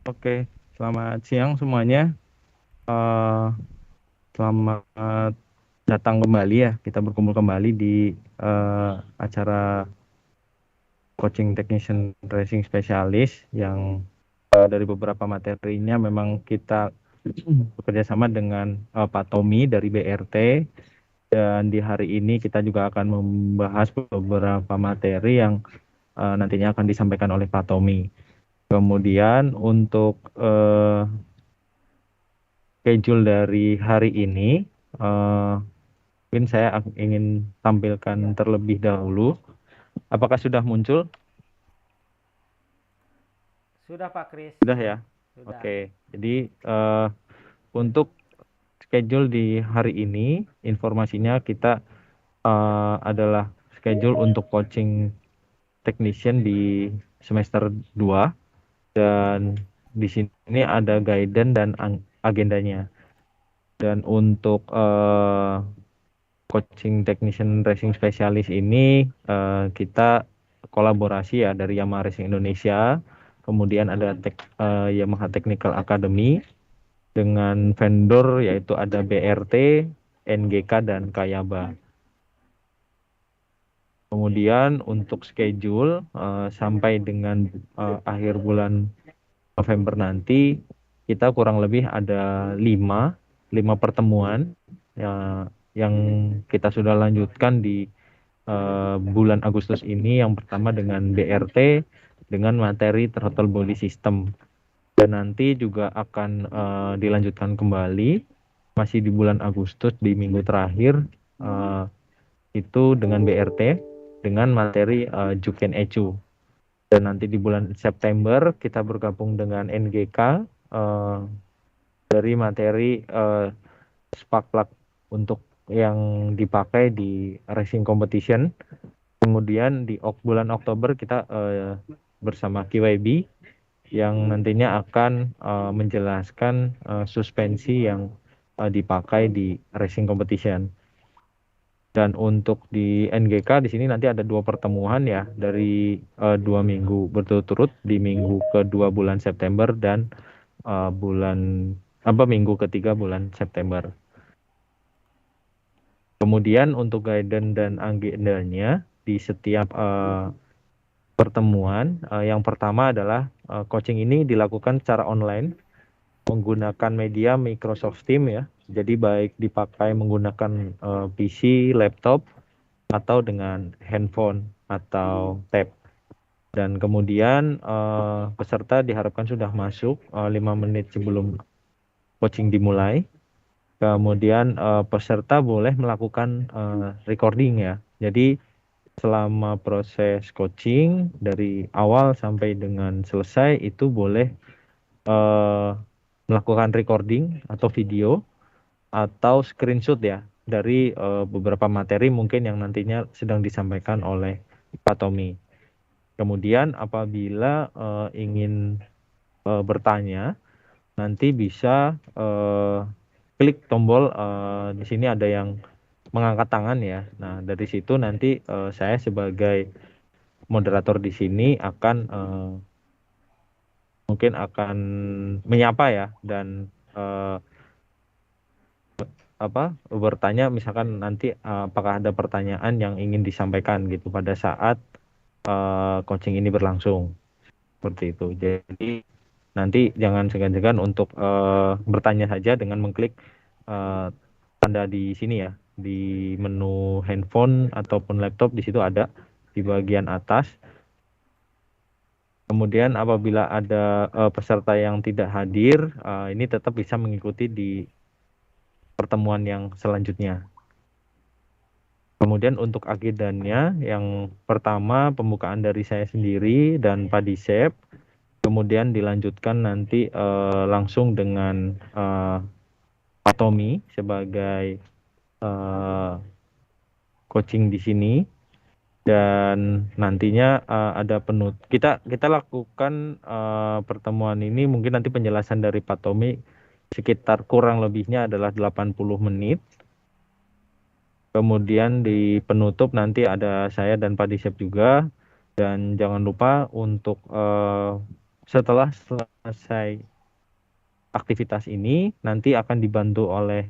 Oke, selamat siang semuanya. Eh, Selamat datang kembali ya. Kita berkumpul kembali di acara coaching technician racing specialist yang dari beberapa materinya memang kita bekerja sama dengan Pak Tommy dari BRT, dan di hari ini kita juga akan membahas beberapa materi yang nantinya akan disampaikan oleh Pak Tommy. Kemudian untuk schedule dari hari ini, eh, mungkin saya ingin tampilkan terlebih dahulu. Apakah sudah muncul? Sudah Pak Kris, Sudah ya. sudah. Oke. Jadi untuk schedule di hari ini, informasinya kita adalah schedule untuk coaching technician di semester 2, dan di sini ada guidance dan agendanya. Dan untuk coaching technician racing specialist ini kita kolaborasi ya dari Yamaha Racing Indonesia, kemudian ada Yamaha Technical Academy dengan vendor yaitu ada BRT, NGK dan Kayaba. Kemudian untuk schedule sampai dengan akhir bulan November nanti kita kurang lebih ada lima pertemuan ya, yang kita sudah lanjutkan di bulan Agustus ini. Yang pertama dengan BRT dengan materi throttle body system, dan nanti juga akan dilanjutkan kembali masih di bulan Agustus di minggu terakhir, eh, itu dengan BRT dengan materi Juken Ecu. Dan nanti di bulan September kita bergabung dengan NGK eh, dari materi spark plug untuk yang dipakai di racing competition. Kemudian di bulan Oktober kita bersama KYB yang nantinya akan menjelaskan suspensi yang dipakai di racing competition. Dan untuk di NGK di sini nanti ada dua pertemuan ya dari 2 minggu berturut-turut di minggu kedua bulan September dan minggu ketiga bulan September. Kemudian untuk guidance dan agendanya di setiap pertemuan, yang pertama adalah coaching ini dilakukan secara online menggunakan media Microsoft Teams ya. Jadi baik dipakai menggunakan PC, laptop, atau dengan handphone atau tab. Dan kemudian peserta diharapkan sudah masuk 5 menit sebelum coaching dimulai. Kemudian peserta boleh melakukan recording ya. Jadi selama proses coaching dari awal sampai dengan selesai itu boleh eh, melakukan recording atau video atau screenshot ya dari beberapa materi mungkin yang nantinya sedang disampaikan oleh Pak Tommy. Kemudian apabila ingin bertanya, nanti bisa klik tombol di sini ada yang mengangkat tangan ya. Nah, dari situ nanti saya sebagai moderator di sini akan mungkin akan menyapa ya, dan bertanya misalkan nanti apakah ada pertanyaan yang ingin disampaikan gitu pada saat coaching ini berlangsung, seperti itu. Jadi nanti jangan segan-segan untuk bertanya saja dengan mengklik uh, tanda di sini ya, di menu handphone ataupun laptop, di situ ada di bagian atas. Kemudian apabila ada peserta yang tidak hadir, ini tetap bisa mengikuti di pertemuan yang selanjutnya. Kemudian untuk agendanya, yang pertama pembukaan dari saya sendiri dan Pak Disep, kemudian dilanjutkan nanti langsung dengan Pak Tommy sebagai coaching di sini. Dan nantinya ada kita lakukan pertemuan ini, mungkin nanti penjelasan dari Pak Tommy sekitar kurang lebihnya adalah 80 menit. Kemudian di penutup nanti ada saya dan Pak Disep juga. Dan jangan lupa untuk setelah selesai aktivitas ini nanti akan dibantu oleh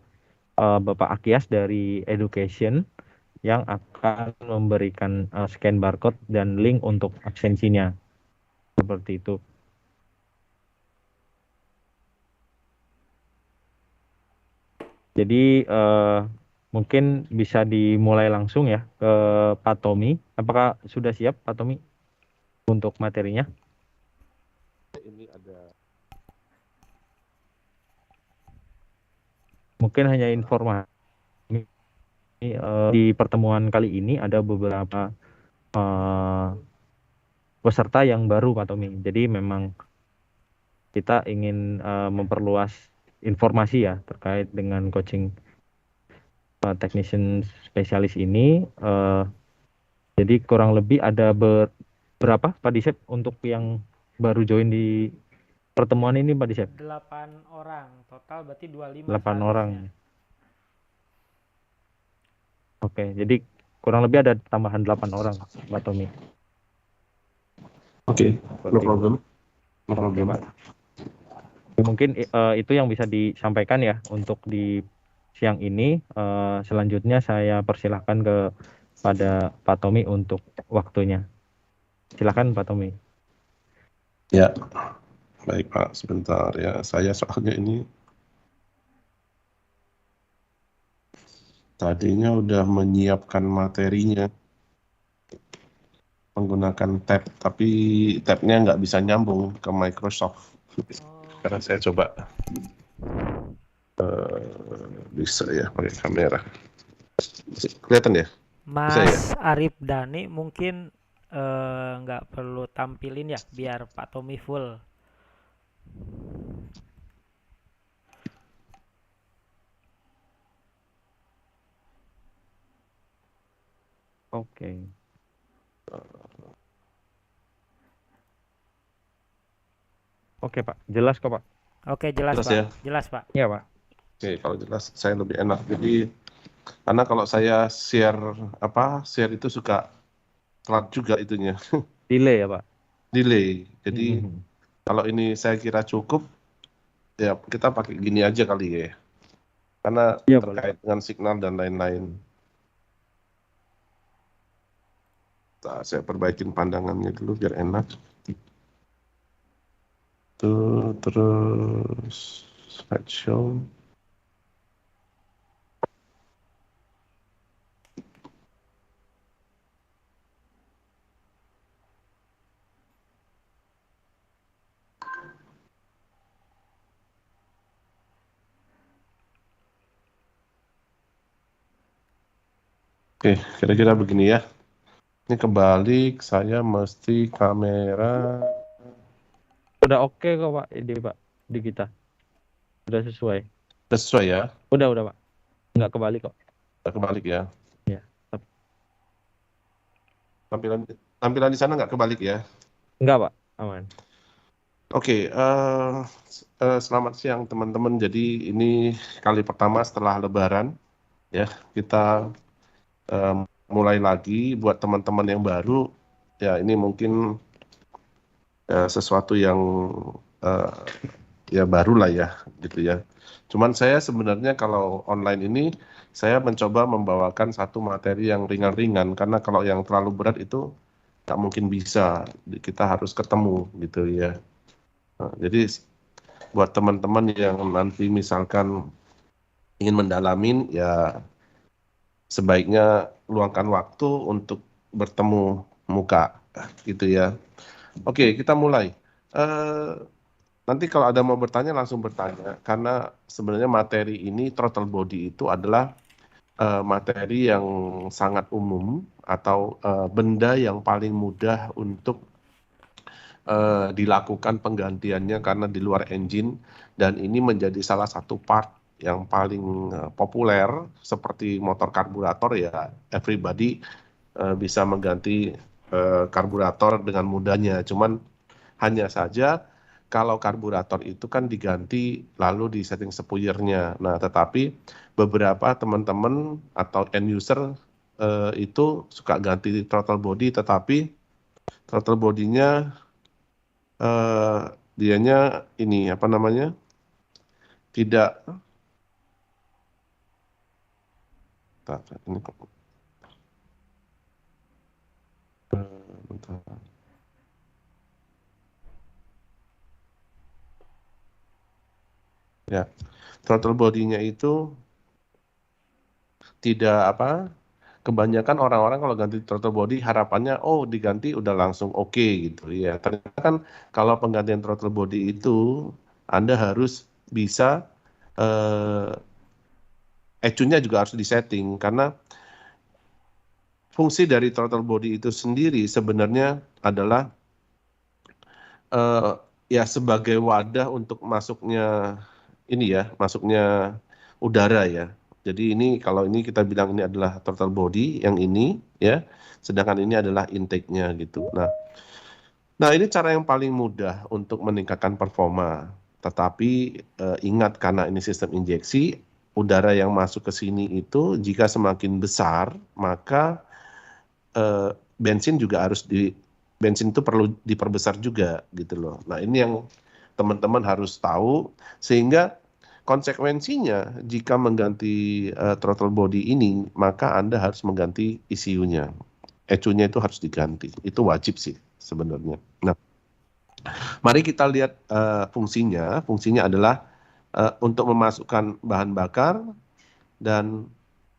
Bapak Akyas dari Education yang akan memberikan scan barcode dan link untuk absensinya. Seperti itu. Jadi mungkin bisa dimulai langsung ya ke Pak Tommy. Apakah sudah siap Pak Tommy untuk materinya? Ini ada Mungkin hanya informasi di pertemuan kali ini ada beberapa peserta yang baru Pak Tommy. Jadi memang kita ingin memperluas informasi ya terkait dengan coaching technician spesialis ini. Jadi kurang lebih ada berapa Pak Disep untuk yang baru join di pertemuan ini Pak Disep? 8 orang total, berarti 25 8 orang. seharusnya. Oke, jadi kurang lebih ada tambahan 8 orang Pak Tommy. Oke, no problem. No Oke, problem. Pak. Mungkin itu yang bisa disampaikan ya untuk di siang ini. Selanjutnya saya persilahkan pada Pak Tommy untuk waktunya. Silakan Pak Tommy. Ya, baik Pak, sebentar ya. Saya soalnya ini tadinya udah menyiapkan materinya menggunakan tab, tapi tabnya nggak bisa nyambung ke Microsoft. Karena saya coba bisa ya pakai kamera. Kelihatan ya? Mas Bisa ya? Arif Dhani mungkin nggak perlu tampilin ya, biar Pak Tommy full. Oke. Oke Pak, jelas kok Pak. Oke, jelas Jelas Pak. ya? Jelas Pak. Iya Pak. Oke, kalau jelas saya lebih enak. Jadi karena kalau saya share itu suka telat juga itunya, Delay ya Pak. delay. Jadi Mhm. kalau ini saya kira cukup, ya kita pakai gini aja kali ya. Karena Iya boleh terkait Pak. dengan signal dan lain-lain. Nah, saya perbaikin pandangannya dulu biar enak. Tuh, terus slideshow. Oke, kira-kira begini ya. Ini kebalik, saya mesti kamera. Udah oke kok Pak, ini Pak di kita. Udah sesuai. Udah sesuai ya? Udah Pak. Nggak kebalik kok. Udah kebalik ya. Ya. Tampilan di sana nggak kebalik ya? Enggak Pak, aman. Oke, selamat siang teman-teman. Jadi ini kali pertama setelah Lebaran, ya kita mulai lagi buat teman-teman yang baru. Ya ini mungkin sesuatu yang ya baru lah ya, gitu ya. Cuman saya sebenarnya kalau online ini saya mencoba membawakan satu materi yang ringan-ringan karena kalau yang terlalu berat itu nggak mungkin bisa. Kita harus ketemu gitu ya. Nah, jadi buat teman-teman yang nanti misalkan ingin mendalamin ya sebaiknya luangkan waktu untuk bertemu muka gitu ya. Oke, kita mulai. Nanti kalau ada mau bertanya langsung bertanya karena sebenarnya materi ini throttle body itu adalah materi yang sangat umum atau benda yang paling mudah untuk dilakukan penggantiannya karena di luar engine dan ini menjadi salah satu part yang paling populer seperti motor karburator ya everybody bisa mengganti karburator dengan mudahnya cuman hanya saja kalau karburator itu kan diganti lalu di setting spoilernya nah tetapi beberapa teman-teman atau end user itu suka ganti throttle body tetapi throttle bodinya eh, dianya ini apa namanya, tidak, ini kok, bentar. Ya, throttle body-nya itu tidak apa, kebanyakan orang-orang kalau ganti throttle body harapannya oh diganti udah langsung oke gitu ya. Ternyata kan kalau penggantian throttle body itu Anda harus bisa ECU-nya juga harus disetting karena fungsi dari throttle body itu sendiri sebenarnya adalah eh, ya sebagai wadah untuk masuknya ini ya, masuknya udara ya. Jadi ini kalau ini kita bilang ini adalah throttle body yang ini ya, sedangkan ini adalah intake-nya gitu. Nah ini cara yang paling mudah untuk meningkatkan performa. Tetapi ingat karena ini sistem injeksi, udara yang masuk ke sini itu jika semakin besar maka bensin juga harus bensin itu perlu diperbesar juga gitu loh. Nah ini yang teman-teman harus tahu sehingga konsekuensinya jika mengganti throttle body ini maka Anda harus mengganti ECU-nya. ECU-nya itu harus diganti. Itu wajib sih sebenarnya. Nah, mari kita lihat fungsinya. Fungsinya adalah untuk memasukkan bahan bakar dan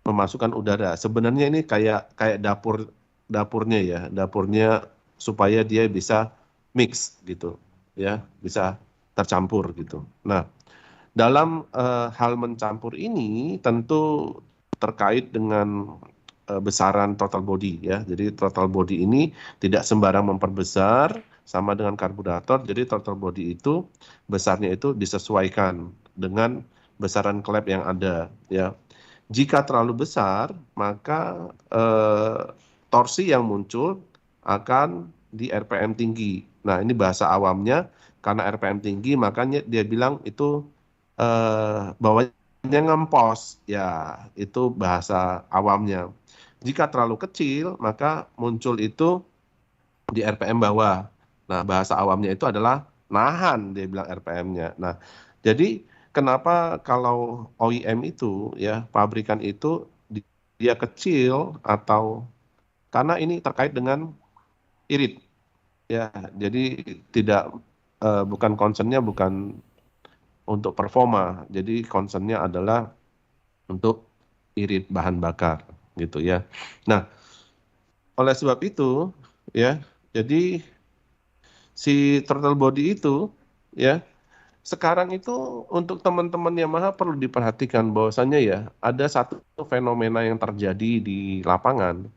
memasukkan udara. Sebenarnya ini kayak dapurnya ya, dapurnya supaya dia bisa mix gitu, ya, bisa tercampur gitu. Nah, dalam hal mencampur ini tentu terkait dengan besaran throttle body ya. Jadi throttle body ini tidak sembarang memperbesar sama dengan karburator. Jadi throttle body itu besarnya itu disesuaikan dengan besaran klep yang ada ya. Jika terlalu besar, maka torsi yang muncul akan di RPM tinggi. Nah, ini bahasa awamnya, karena RPM tinggi, makanya dia bilang itu bawahnya ngempos. Ya, itu bahasa awamnya. Jika terlalu kecil, maka muncul itu di RPM bawah. Nah, bahasa awamnya itu adalah nahan, dia bilang RPM-nya. Nah, jadi kenapa kalau OEM itu ya pabrikan itu dia kecil atau karena ini terkait dengan irit ya. Jadi tidak bukan concernnya bukan untuk performa. Jadi concernnya adalah untuk irit bahan bakar gitu ya. Nah, oleh sebab itu ya, jadi si throttle body itu ya sekarang itu untuk teman-teman Yamaha perlu diperhatikan bahwasannya ya ada satu fenomena yang terjadi di lapangan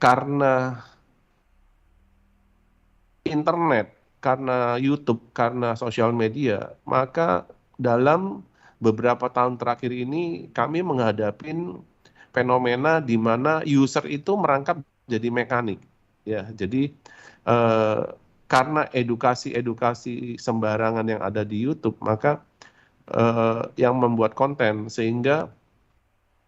karena internet, karena YouTube, karena sosial media, maka dalam beberapa tahun terakhir ini kami menghadapi fenomena di mana user itu merangkap jadi mekanik. Ya, jadi eh, karena edukasi-edukasi sembarangan yang ada di YouTube, maka yang membuat konten sehingga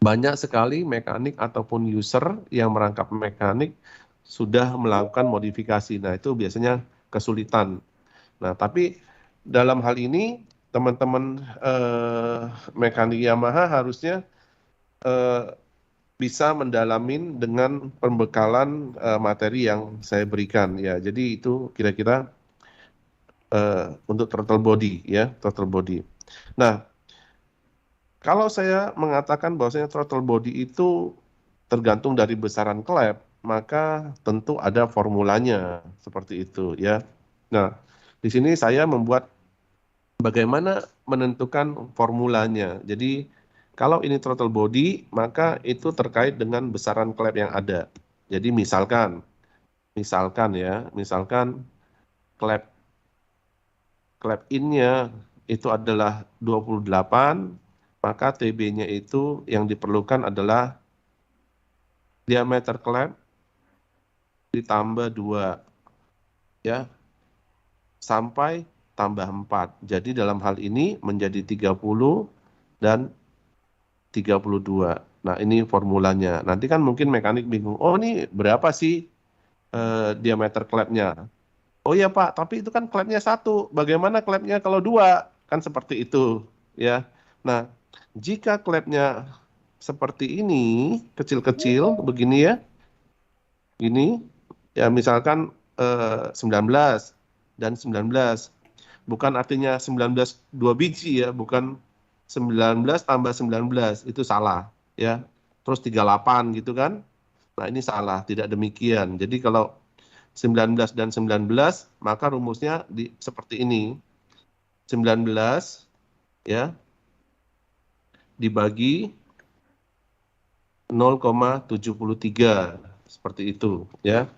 banyak sekali mekanik ataupun user yang merangkap mekanik sudah melakukan modifikasi. Nah, itu biasanya kesulitan. Nah, tapi dalam hal ini teman-teman mekanik Yamaha harusnya eh, bisa mendalamin dengan pembekalan materi yang saya berikan ya. Jadi itu kira-kira untuk throttle body ya, throttle body. Nah, kalau saya mengatakan bahwasanya throttle body itu tergantung dari besaran klep, maka tentu ada formulanya seperti itu ya. Nah, di sini saya membuat bagaimana menentukan formulanya. Jadi kalau ini throttle body, maka itu terkait dengan besaran klep yang ada. Jadi misalkan ya, misalkan klep in-nya itu adalah 28, maka TB-nya itu yang diperlukan adalah diameter klep ditambah 2 ya sampai tambah 4. Jadi dalam hal ini menjadi 30 dan 32. Nah, ini formulanya. Nanti kan mungkin mekanik bingung. Oh, ini berapa sih diameter klepnya? Oh iya Pak, tapi itu kan klepnya satu. Bagaimana klepnya kalau dua? Kan seperti itu, ya. Nah, jika klepnya seperti ini, kecil-kecil, begini ya, ini, ya misalkan 19 dan 19. Bukan artinya 19 dua biji ya, bukan 19 tambah 19, itu salah, ya. Terus 38 gitu kan. Nah, ini salah, tidak demikian. Jadi kalau 19 dan 19, maka rumusnya seperti ini. 19 ya dibagi 0,73 seperti itu ya.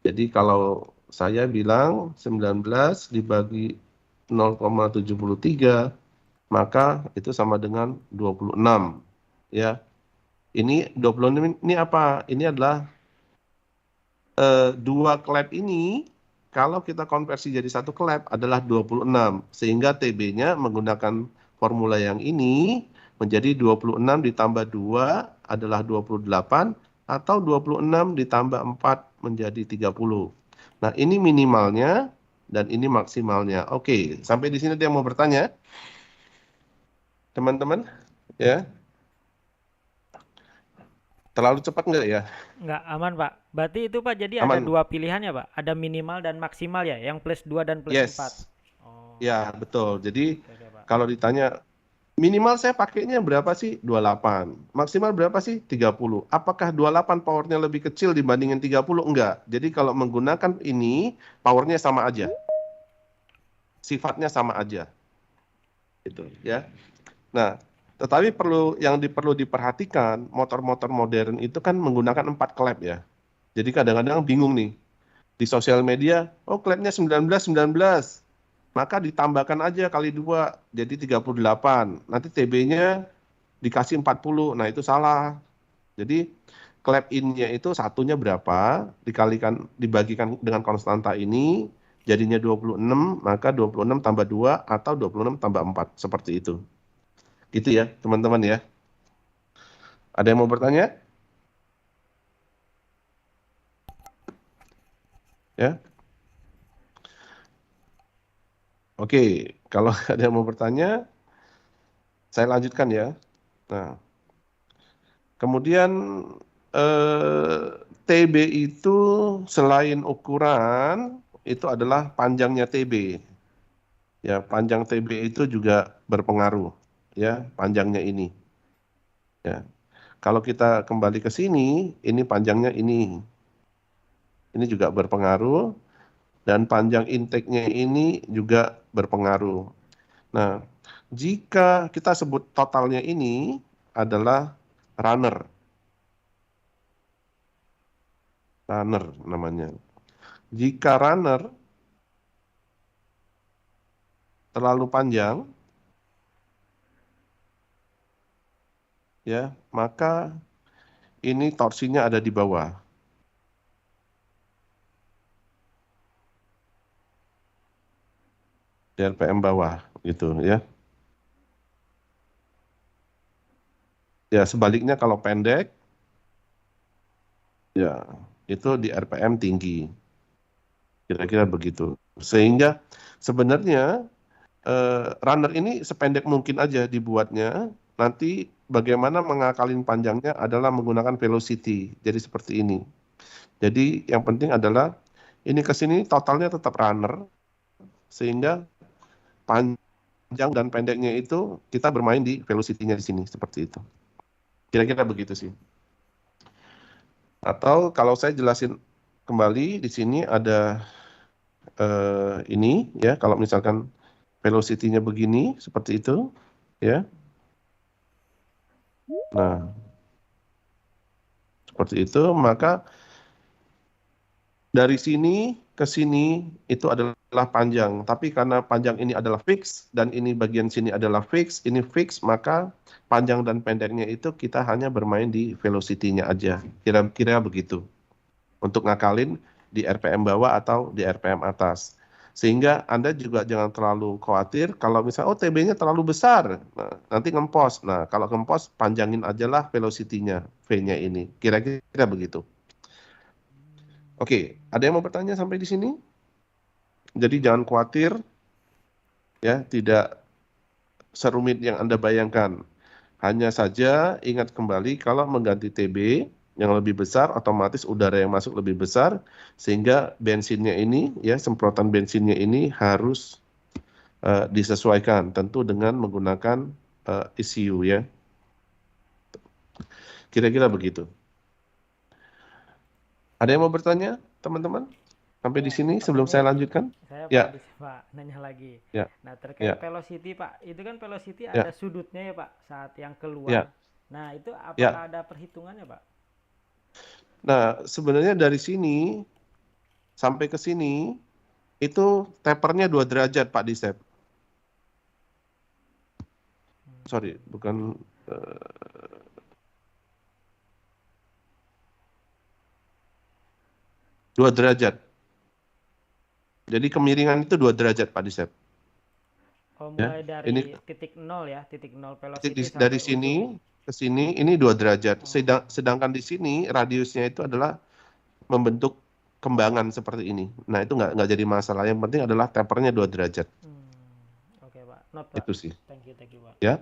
Jadi kalau saya bilang 19 dibagi 0,73 maka itu sama dengan 26 ya. Ini 26 ini apa? Ini adalah dua klep ini kalau kita konversi jadi satu klep adalah 26 sehingga TB-nya menggunakan formula yang ini menjadi 26 ditambah 2 adalah 28 atau 26 ditambah 4 menjadi 30. Nah, ini minimalnya dan ini maksimalnya. Oke, sampai di sini dia mau bertanya, teman-teman, ya. Terlalu cepat nggak ya? Nggak aman, Pak. Berarti itu, Pak, jadi ada Aman. dua pilihan ya, Pak? Ada minimal dan maksimal ya, yang plus 2 dan plus 4. Yes. Oh, Ya, betul. Jadi oke, Pak. kalau ditanya minimal saya pakainya berapa sih? 28. Maksimal berapa sih? 30. Apakah 28 powernya lebih kecil dibandingin 30? Enggak. Jadi kalau menggunakan ini, powernya sama aja. Sifatnya sama aja. Gitu ya. Nah, tetapi perlu diperhatikan, motor-motor modern itu kan menggunakan 4 klep ya. Jadi kadang-kadang bingung nih. Di sosial media, oh klepnya 19, 19. Maka ditambahkan aja kali 2, jadi 38. Nanti TB-nya dikasih 40. Nah, itu salah. Jadi klep in-nya itu satunya berapa, dibagikan dengan konstanta ini, jadinya 26, maka 26 tambah 2 atau 26 tambah 4. Seperti itu. Gitu ya, teman-teman ya. Ada yang mau bertanya? Ya. Oke, kalau ada yang mau bertanya, saya lanjutkan ya. Nah, kemudian TB itu selain ukuran, itu adalah panjangnya TB. Ya, panjang TB itu juga berpengaruh. Ya, panjangnya ini. Ya, kalau kita kembali ke sini, ini panjangnya ini. Ini juga berpengaruh. Dan panjang intake-nya ini juga berpengaruh. Nah, jika kita sebut totalnya ini adalah runner. Runner namanya. Jika runner terlalu panjang, ya, maka ini torsinya ada di bawah. Di RPM bawah, gitu ya. Ya, sebaliknya kalau pendek, ya, itu di RPM tinggi. Kira-kira begitu. Sehingga sebenarnya runner ini sependek mungkin aja dibuatnya. Nanti bagaimana mengakalin panjangnya adalah menggunakan velocity. Jadi seperti ini. Jadi yang penting adalah ini ke sini totalnya tetap runner. Sehingga panjang dan pendeknya itu kita bermain di velocity-nya di sini. Seperti itu. Kira-kira begitu sih. Atau kalau saya jelasin kembali, di sini ada ini ya, kalau misalkan velocity-nya begini, seperti itu, ya. Nah, seperti itu, maka dari sini ke sini itu adalah panjang. Tapi karena panjang ini adalah fix, dan ini bagian sini adalah fix, ini fix, maka panjang dan pendeknya itu kita hanya bermain di velocity-nya aja. Kira-kira begitu. Untuk ngakalin di RPM bawah atau di RPM atas. Sehingga Anda juga jangan terlalu khawatir kalau misalnya, oh TB-nya terlalu besar, nah, nanti ngempos. Nah, kalau ngempos, panjangin aja lah velocity-nya, V-nya ini. Kira-kira begitu. Oke, ada yang mau bertanya sampai di sini? Jadi jangan khawatir, ya, tidak serumit yang Anda bayangkan. Hanya saja ingat kembali kalau mengganti TB yang lebih besar, otomatis udara yang masuk lebih besar, sehingga bensinnya ini, ya, semprotan bensinnya ini harus disesuaikan, tentu dengan menggunakan ECU, ya. Kira-kira begitu. Ada yang mau bertanya, teman-teman? Sampai di Ya, sini Pak sebelum Tommy, saya lanjutkan? saya Ya, mau Pak nanya lagi. ya, Nah, terkait ya, velocity, Pak. Itu kan velocity ada ya, sudutnya ya, Pak, saat yang ya, keluar. Nah, itu ya. apakah ada perhitungannya, Pak? Nah, sebenarnya dari sini sampai ke sini itu tapernya 2 derajat, Pak Disep. Sorry, bukan 2 derajat. Jadi kemiringan itu 2 derajat, Pak Disep. Oh, Ya, mulai ini dari titik nol ya, titik nol velocity dari sampai ujung. sini ke sini ini 2 derajat. Oh, Sedangkan di sini radiusnya itu adalah membentuk kembangan seperti ini. Nah, itu nggak jadi masalah. Yang penting adalah tapernya 2 derajat. oke, Pak. Not, Pak. Itu sih. Thank you, Pak. Ya.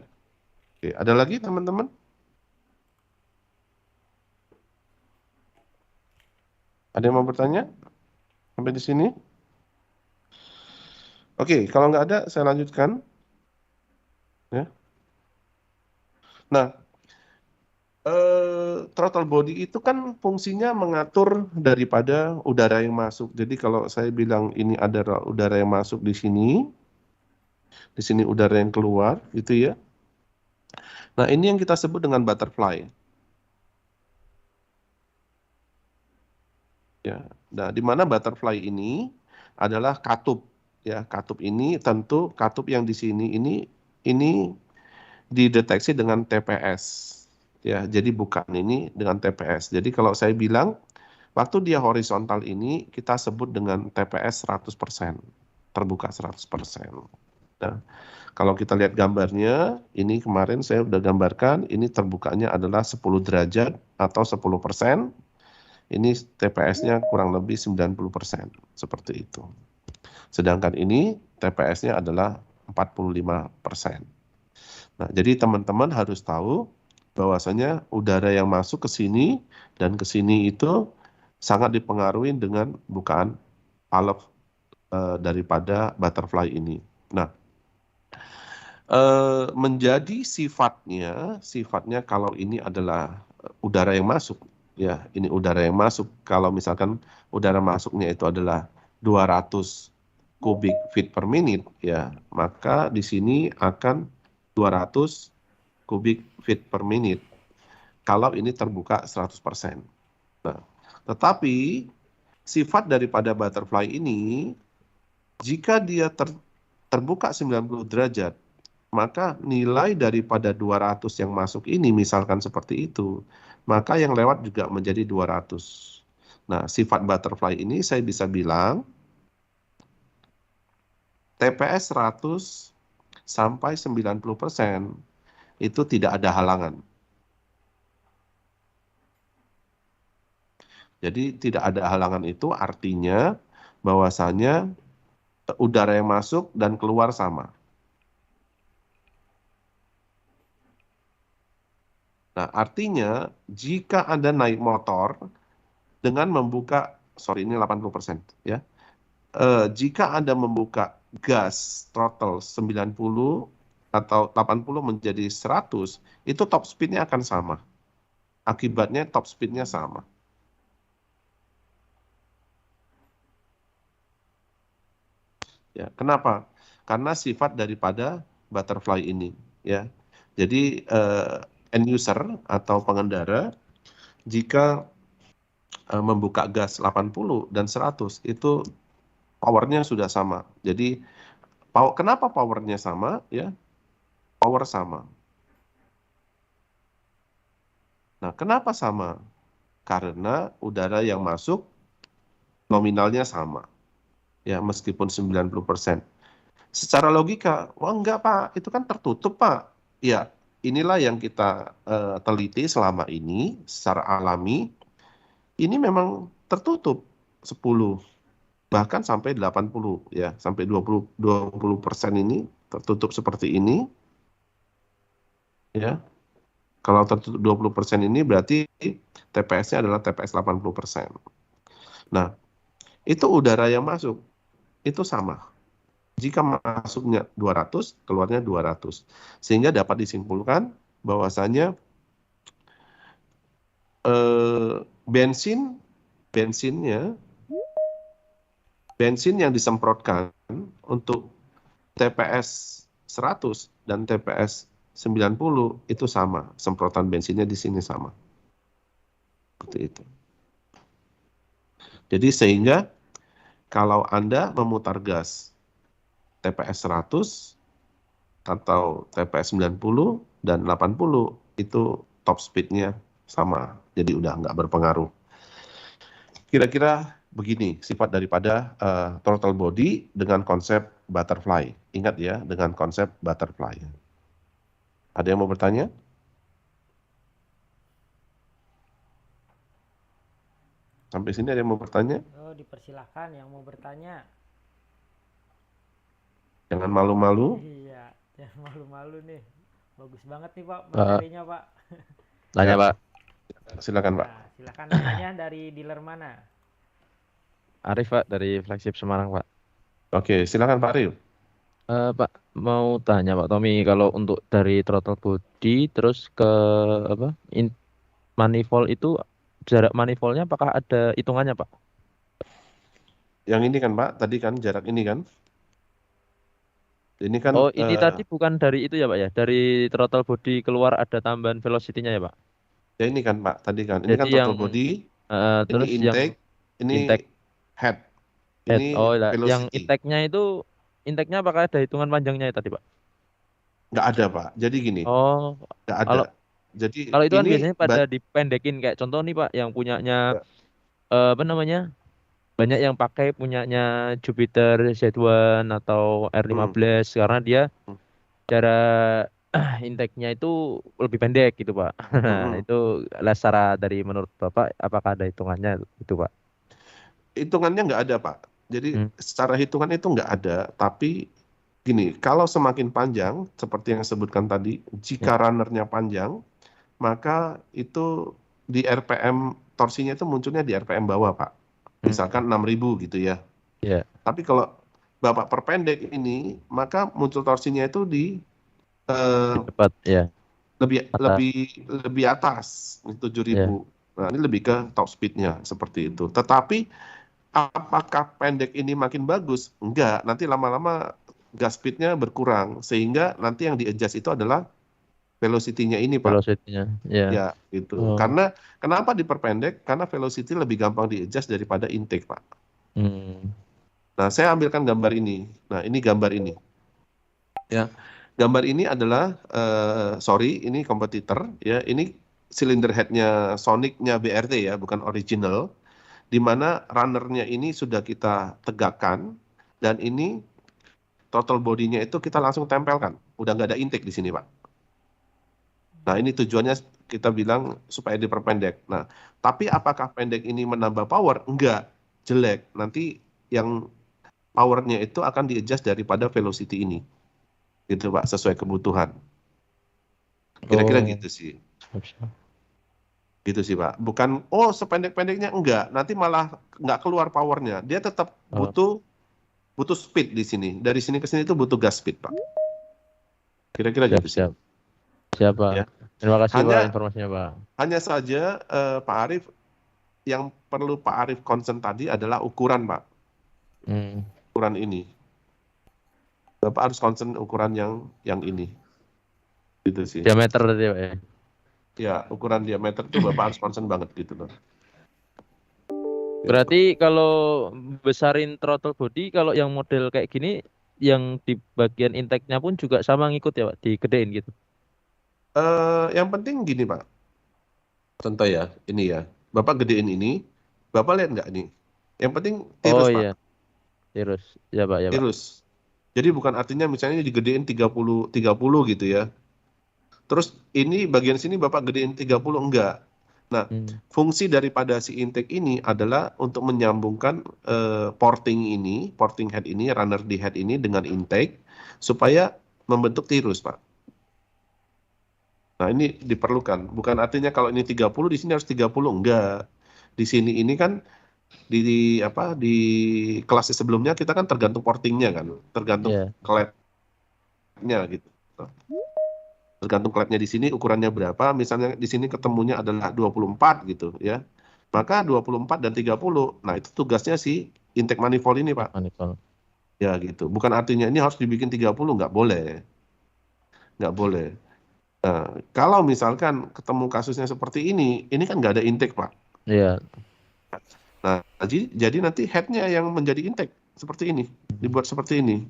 Oke, ada lagi teman-teman? Ada yang mau bertanya sampai di sini? Oke, kalau nggak ada, saya lanjutkan. Ya. Nah, throttle body itu kan fungsinya mengatur daripada udara yang masuk. Jadi kalau saya bilang ini ada udara yang masuk di sini udara yang keluar, gitu ya. Nah, ini yang kita sebut dengan butterfly. Ya. Nah, di mana butterfly ini adalah katup. Ya, katup ini tentu katup yang di sini ini dideteksi dengan TPS. Ya, jadi bukan ini dengan TPS. Jadi kalau saya bilang waktu dia horizontal ini kita sebut dengan TPS 100%, terbuka 100%. Nah, kalau kita lihat gambarnya, ini kemarin saya sudah gambarkan, ini terbukanya adalah 10 derajat atau 10%. Ini TPS-nya kurang lebih 90%, seperti itu. Sedangkan ini TPS-nya adalah 45%. Nah, jadi teman-teman harus tahu bahwasanya udara yang masuk ke sini dan ke sini itu sangat dipengaruhi dengan bukaan valve daripada butterfly ini. Nah, menjadi sifatnya kalau ini adalah udara yang masuk, ya, ini udara yang masuk. Kalau misalkan udara masuknya itu adalah 200 kubik feet per minute, ya, maka di sini akan 200 kubik feet per minute kalau ini terbuka 100%. Nah, tetapi sifat daripada butterfly ini, jika dia terbuka 90 derajat, maka nilai daripada 200 yang masuk ini, misalkan seperti itu, maka yang lewat juga menjadi 200. Nah, sifat butterfly ini saya bisa bilang TPS 100 sampai 90% itu tidak ada halangan. Jadi tidak ada halangan itu artinya bahwasanya udara yang masuk dan keluar sama. Nah, artinya jika Anda naik motor dengan membuka, sorry ini 80% ya. Jika Anda membuka gas throttle 90 atau 80 menjadi 100, itu top speed-nya akan sama. Akibatnya top speed-nya sama. Ya, kenapa? Karena sifat daripada butterfly ini, ya. Jadi end user atau pengendara jika membuka gas 80 dan 100 itu powernya sudah sama. Jadi kenapa powernya sama? Ya, power sama. Nah, kenapa sama? Karena udara yang masuk nominalnya sama. Ya, meskipun 90%. Secara logika, wah enggak Pak, itu kan tertutup Pak. Ya, inilah yang kita teliti selama ini secara alami. Ini memang tertutup 10. bahkan sampai 80 ya, sampai 20% ini tertutup seperti ini ya. Kalau tertutup 20% ini berarti TPS-nya adalah TPS 80%. Nah, itu udara yang masuk itu sama. Jika masuknya 200, keluarnya 200. Sehingga dapat disimpulkan bahwasanya bensin yang disemprotkan untuk TPS 100 dan TPS 90 itu sama. Semprotan bensinnya di sini sama. Seperti itu. Jadi sehingga kalau Anda memutar gas TPS 100 atau TPS 90 dan 80 itu top speed-nya sama. Jadi udah nggak berpengaruh. Kira-kira begini sifat daripada throttle body dengan konsep butterfly. Ingat ya, dengan konsep butterfly. Ada yang mau bertanya? Sampai sini ada yang mau bertanya? Oh, dipersilahkan yang mau bertanya. Jangan malu-malu. Iya, jangan malu-malu nih. Bagus banget nih Pak Pak, materinya Pak. tanya Ya, Pak. silakan Pak. Nah, silakan namanya dari dealer mana? Arif Pak dari Flagship Semarang Pak. Oke, silakan Pak Ril. Pak mau tanya Pak Tommy kalau untuk dari throttle body terus ke apa manifold itu jarak manifoldnya apakah ada hitungannya Pak? Yang ini kan Pak, tadi kan jarak ini kan. Ini kan Oh ini tadi bukan dari itu ya Pak ya, dari throttle body keluar ada tambahan velocity-nya ya Pak? ya ini kan Pak, tadi kan. Ini Jadi kan yang throttle body, ini terus yang intake, ini intake head. head. Ini Oh yang velocity. intake-nya apakah ada hitungan panjangnya ya tadi Pak? Nggak ada Pak. Jadi gini, Oh nggak ada. kalau Jadi kalau itu kan ini biasanya pada dipendekin kayak contoh nih Pak yang punyanya ya, apa namanya? Banyak yang pakai punyanya Jupiter Z1 atau R15 karena dia hmm, cara intake-nya itu lebih pendek gitu Pak. Nah, hmm. itu secara dari menurut Bapak apakah ada hitungannya itu Pak? Hitungannya nggak ada Pak. Jadi Hmm. secara hitungan itu nggak ada. Tapi gini, kalau semakin panjang, seperti yang disebutkan tadi, Ya. jika runnernya panjang, maka itu di RPM torsinya itu munculnya di RPM bawah Pak. Misalkan 6.000 gitu ya. Ya. Tapi kalau Bapak perpendek ini, maka muncul torsinya itu di Cepat ya. lebih Atas. lebih atas 7.000. Ya. Nah, ini lebih ke top speed-nya seperti itu. Tetapi apakah pendek ini makin bagus? Enggak, nanti lama-lama gas speed-nya berkurang sehingga nanti yang di-adjust itu adalah velocity-nya ini, Pak. Velocity-nya. Ya. Ya, gitu. Oh. Karena kenapa diperpendek? Karena velocity lebih gampang di-adjust daripada intake, Pak. Nah, saya ambilkan gambar ini. Nah, ini gambar ini. Ya. Gambar ini adalah ini kompetitor ya. Ini silinder head-nya Sonic-nya BRT ya, bukan original. Di mana runner-nya ini sudah kita tegakkan dan ini total body-nya itu kita langsung tempelkan. Udah nggak ada intake di sini, Pak. Nah, ini tujuannya kita bilang supaya diperpendek. Nah, tapi apakah pendek ini menambah power? Enggak, jelek. Nanti yang powernya itu akan di-adjust daripada velocity ini. Gitu, Pak, sesuai kebutuhan. Kira-kira gitu sih. Gitu sih, Pak. Bukan, sependek-pendeknya enggak. Nanti malah nggak keluar powernya. Dia tetap butuh speed di sini. Dari sini ke sini itu butuh gas speed, Pak. Kira-kira gitu sih. Siapa? Ya. Terima kasih Pak informasinya Pak. Hanya saja Pak Arif, yang perlu Pak Arif concern tadi adalah ukuran, Pak. Ukuran ini. Bapak harus concern ukuran yang ini. Gitu sih. Diameter tadi Pak ya? Ya, ukuran diameter itu Bapak harus concern banget gitu loh. Berarti kalau besarin throttle body, kalau yang model kayak gini, yang di bagian intake-nya pun juga sama ngikut ya Pak, digedein gitu? Yang penting gini Pak, contoh ya, ini ya, Bapak gedein ini, Bapak lihat nggak nih? Yang penting tirus Pak. Iya, tirus, ya Pak, ya Pak. Tirus. Jadi bukan artinya misalnya digedein 30 gitu ya. Terus ini bagian sini Bapak gedein 30, enggak. Nah, Hmm. fungsi daripada si intake ini adalah untuk menyambungkan porting head ini, runner di head ini dengan intake supaya membentuk tirus, Pak. Nah, ini diperlukan. Bukan artinya kalau ini 30 di sini harus 30, enggak. Di sini ini kan di apa di kelas sebelumnya kita kan tergantung portingnya kan, tergantung Iya. klepnya gitu. Tergantung klepnya di sini ukurannya berapa, misalnya di sini ketemunya adalah 24 gitu ya. Maka 24 dan 30. Nah, itu tugasnya si intake manifold ini, Pak. Manifold. Ya gitu. Bukan artinya ini harus dibikin 30, nggak boleh. Nggak boleh. Nah, kalau misalkan ketemu kasusnya seperti ini kan nggak ada intake, Pak. Iya. Nah, jadi nanti headnya yang menjadi intake seperti ini, dibuat seperti ini.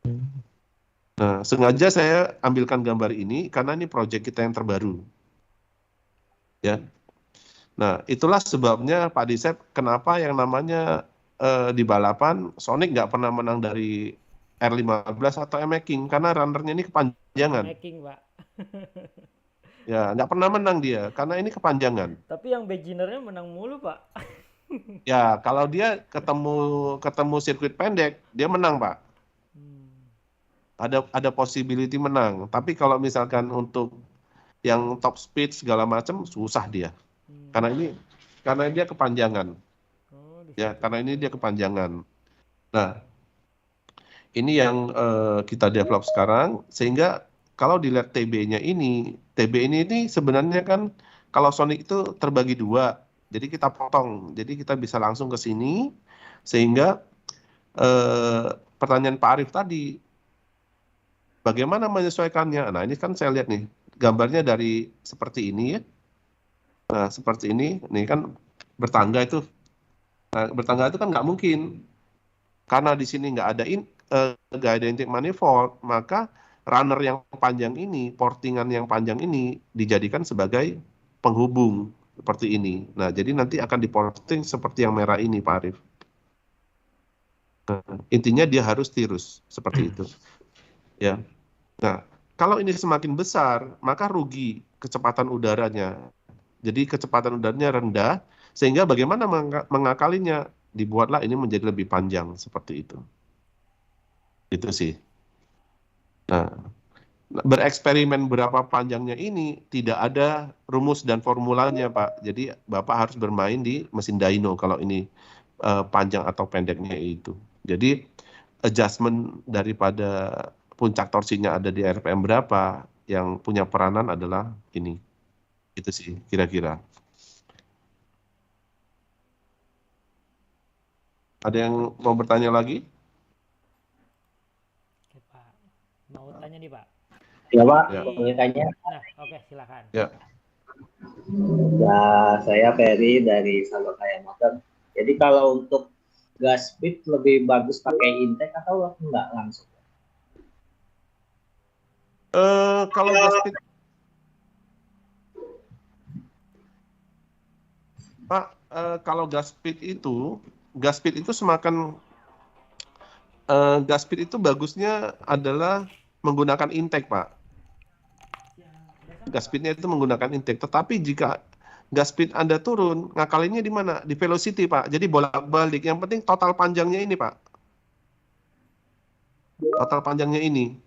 Hmm. Nah, sengaja saya ambilkan gambar ini karena ini proyek kita yang terbaru. Ya. Nah, itulah sebabnya Pak Disep kenapa yang namanya di balapan Sonic nggak pernah menang dari R15 atau M-Making karena runnernya ini kepanjangan. Making, Pak. Ya, nggak pernah menang dia karena ini kepanjangan. Tapi yang beginnernya menang mulu, Pak. Ya, kalau dia ketemu sirkuit pendek, dia menang, Pak. Hmm. Ada possibility menang. Tapi kalau misalkan untuk yang top speed segala macam susah dia. Hmm. Karena dia kepanjangan. Oh, di Ya, situ. karena ini dia kepanjangan. Nah, ini yang kita develop sekarang sehingga kalau dilihat TB ini sebenarnya kan kalau Sonic itu terbagi dua. Jadi kita potong. Jadi kita bisa langsung ke sini sehingga pertanyaan Pak Arief tadi bagaimana menyesuaikannya? Nah, ini kan saya lihat nih gambarnya dari seperti ini ya. Nah, seperti ini kan bertangga itu. Nah, bertangga itu kan nggak mungkin karena di sini nggak ada intake manifold, maka runner yang panjang ini, portingan yang panjang ini dijadikan sebagai penghubung seperti ini. Nah, jadi nanti akan diporting seperti yang merah ini, Pak Arief. Nah, intinya dia harus tirus seperti itu. Ya. Nah, kalau ini semakin besar, maka rugi kecepatan udaranya. Jadi kecepatan udaranya rendah, sehingga bagaimana mengakalinya? Dibuatlah ini menjadi lebih panjang seperti itu. Itu sih. Nah, bereksperimen berapa panjangnya ini tidak ada rumus dan formulanya, Pak. Jadi Bapak harus bermain di mesin dyno kalau ini panjang atau pendeknya itu. Jadi adjustment daripada puncak torsinya ada di RPM berapa, yang punya peranan adalah ini. Itu sih kira-kira. Ada yang mau bertanya lagi? Oke, Pak. Mau tanya nih, Pak. Ya Pak, Ya. boleh tanya? Nah, oke, silakan. Ya. Ya, saya Ferry dari Salokaya Motor. Jadi kalau untuk gas speed lebih bagus pakai intake atau enggak langsung? Kalau gas speed, Pak, kalau gas speed itu semakin gas speed itu bagusnya adalah menggunakan intake, Pak. Gas speednya itu menggunakan intake. Tetapi jika gas speed Anda turun, ngakalinnya di mana? Di velocity, Pak. Jadi bolak-balik. Yang penting total panjangnya ini, Pak. Total panjangnya ini.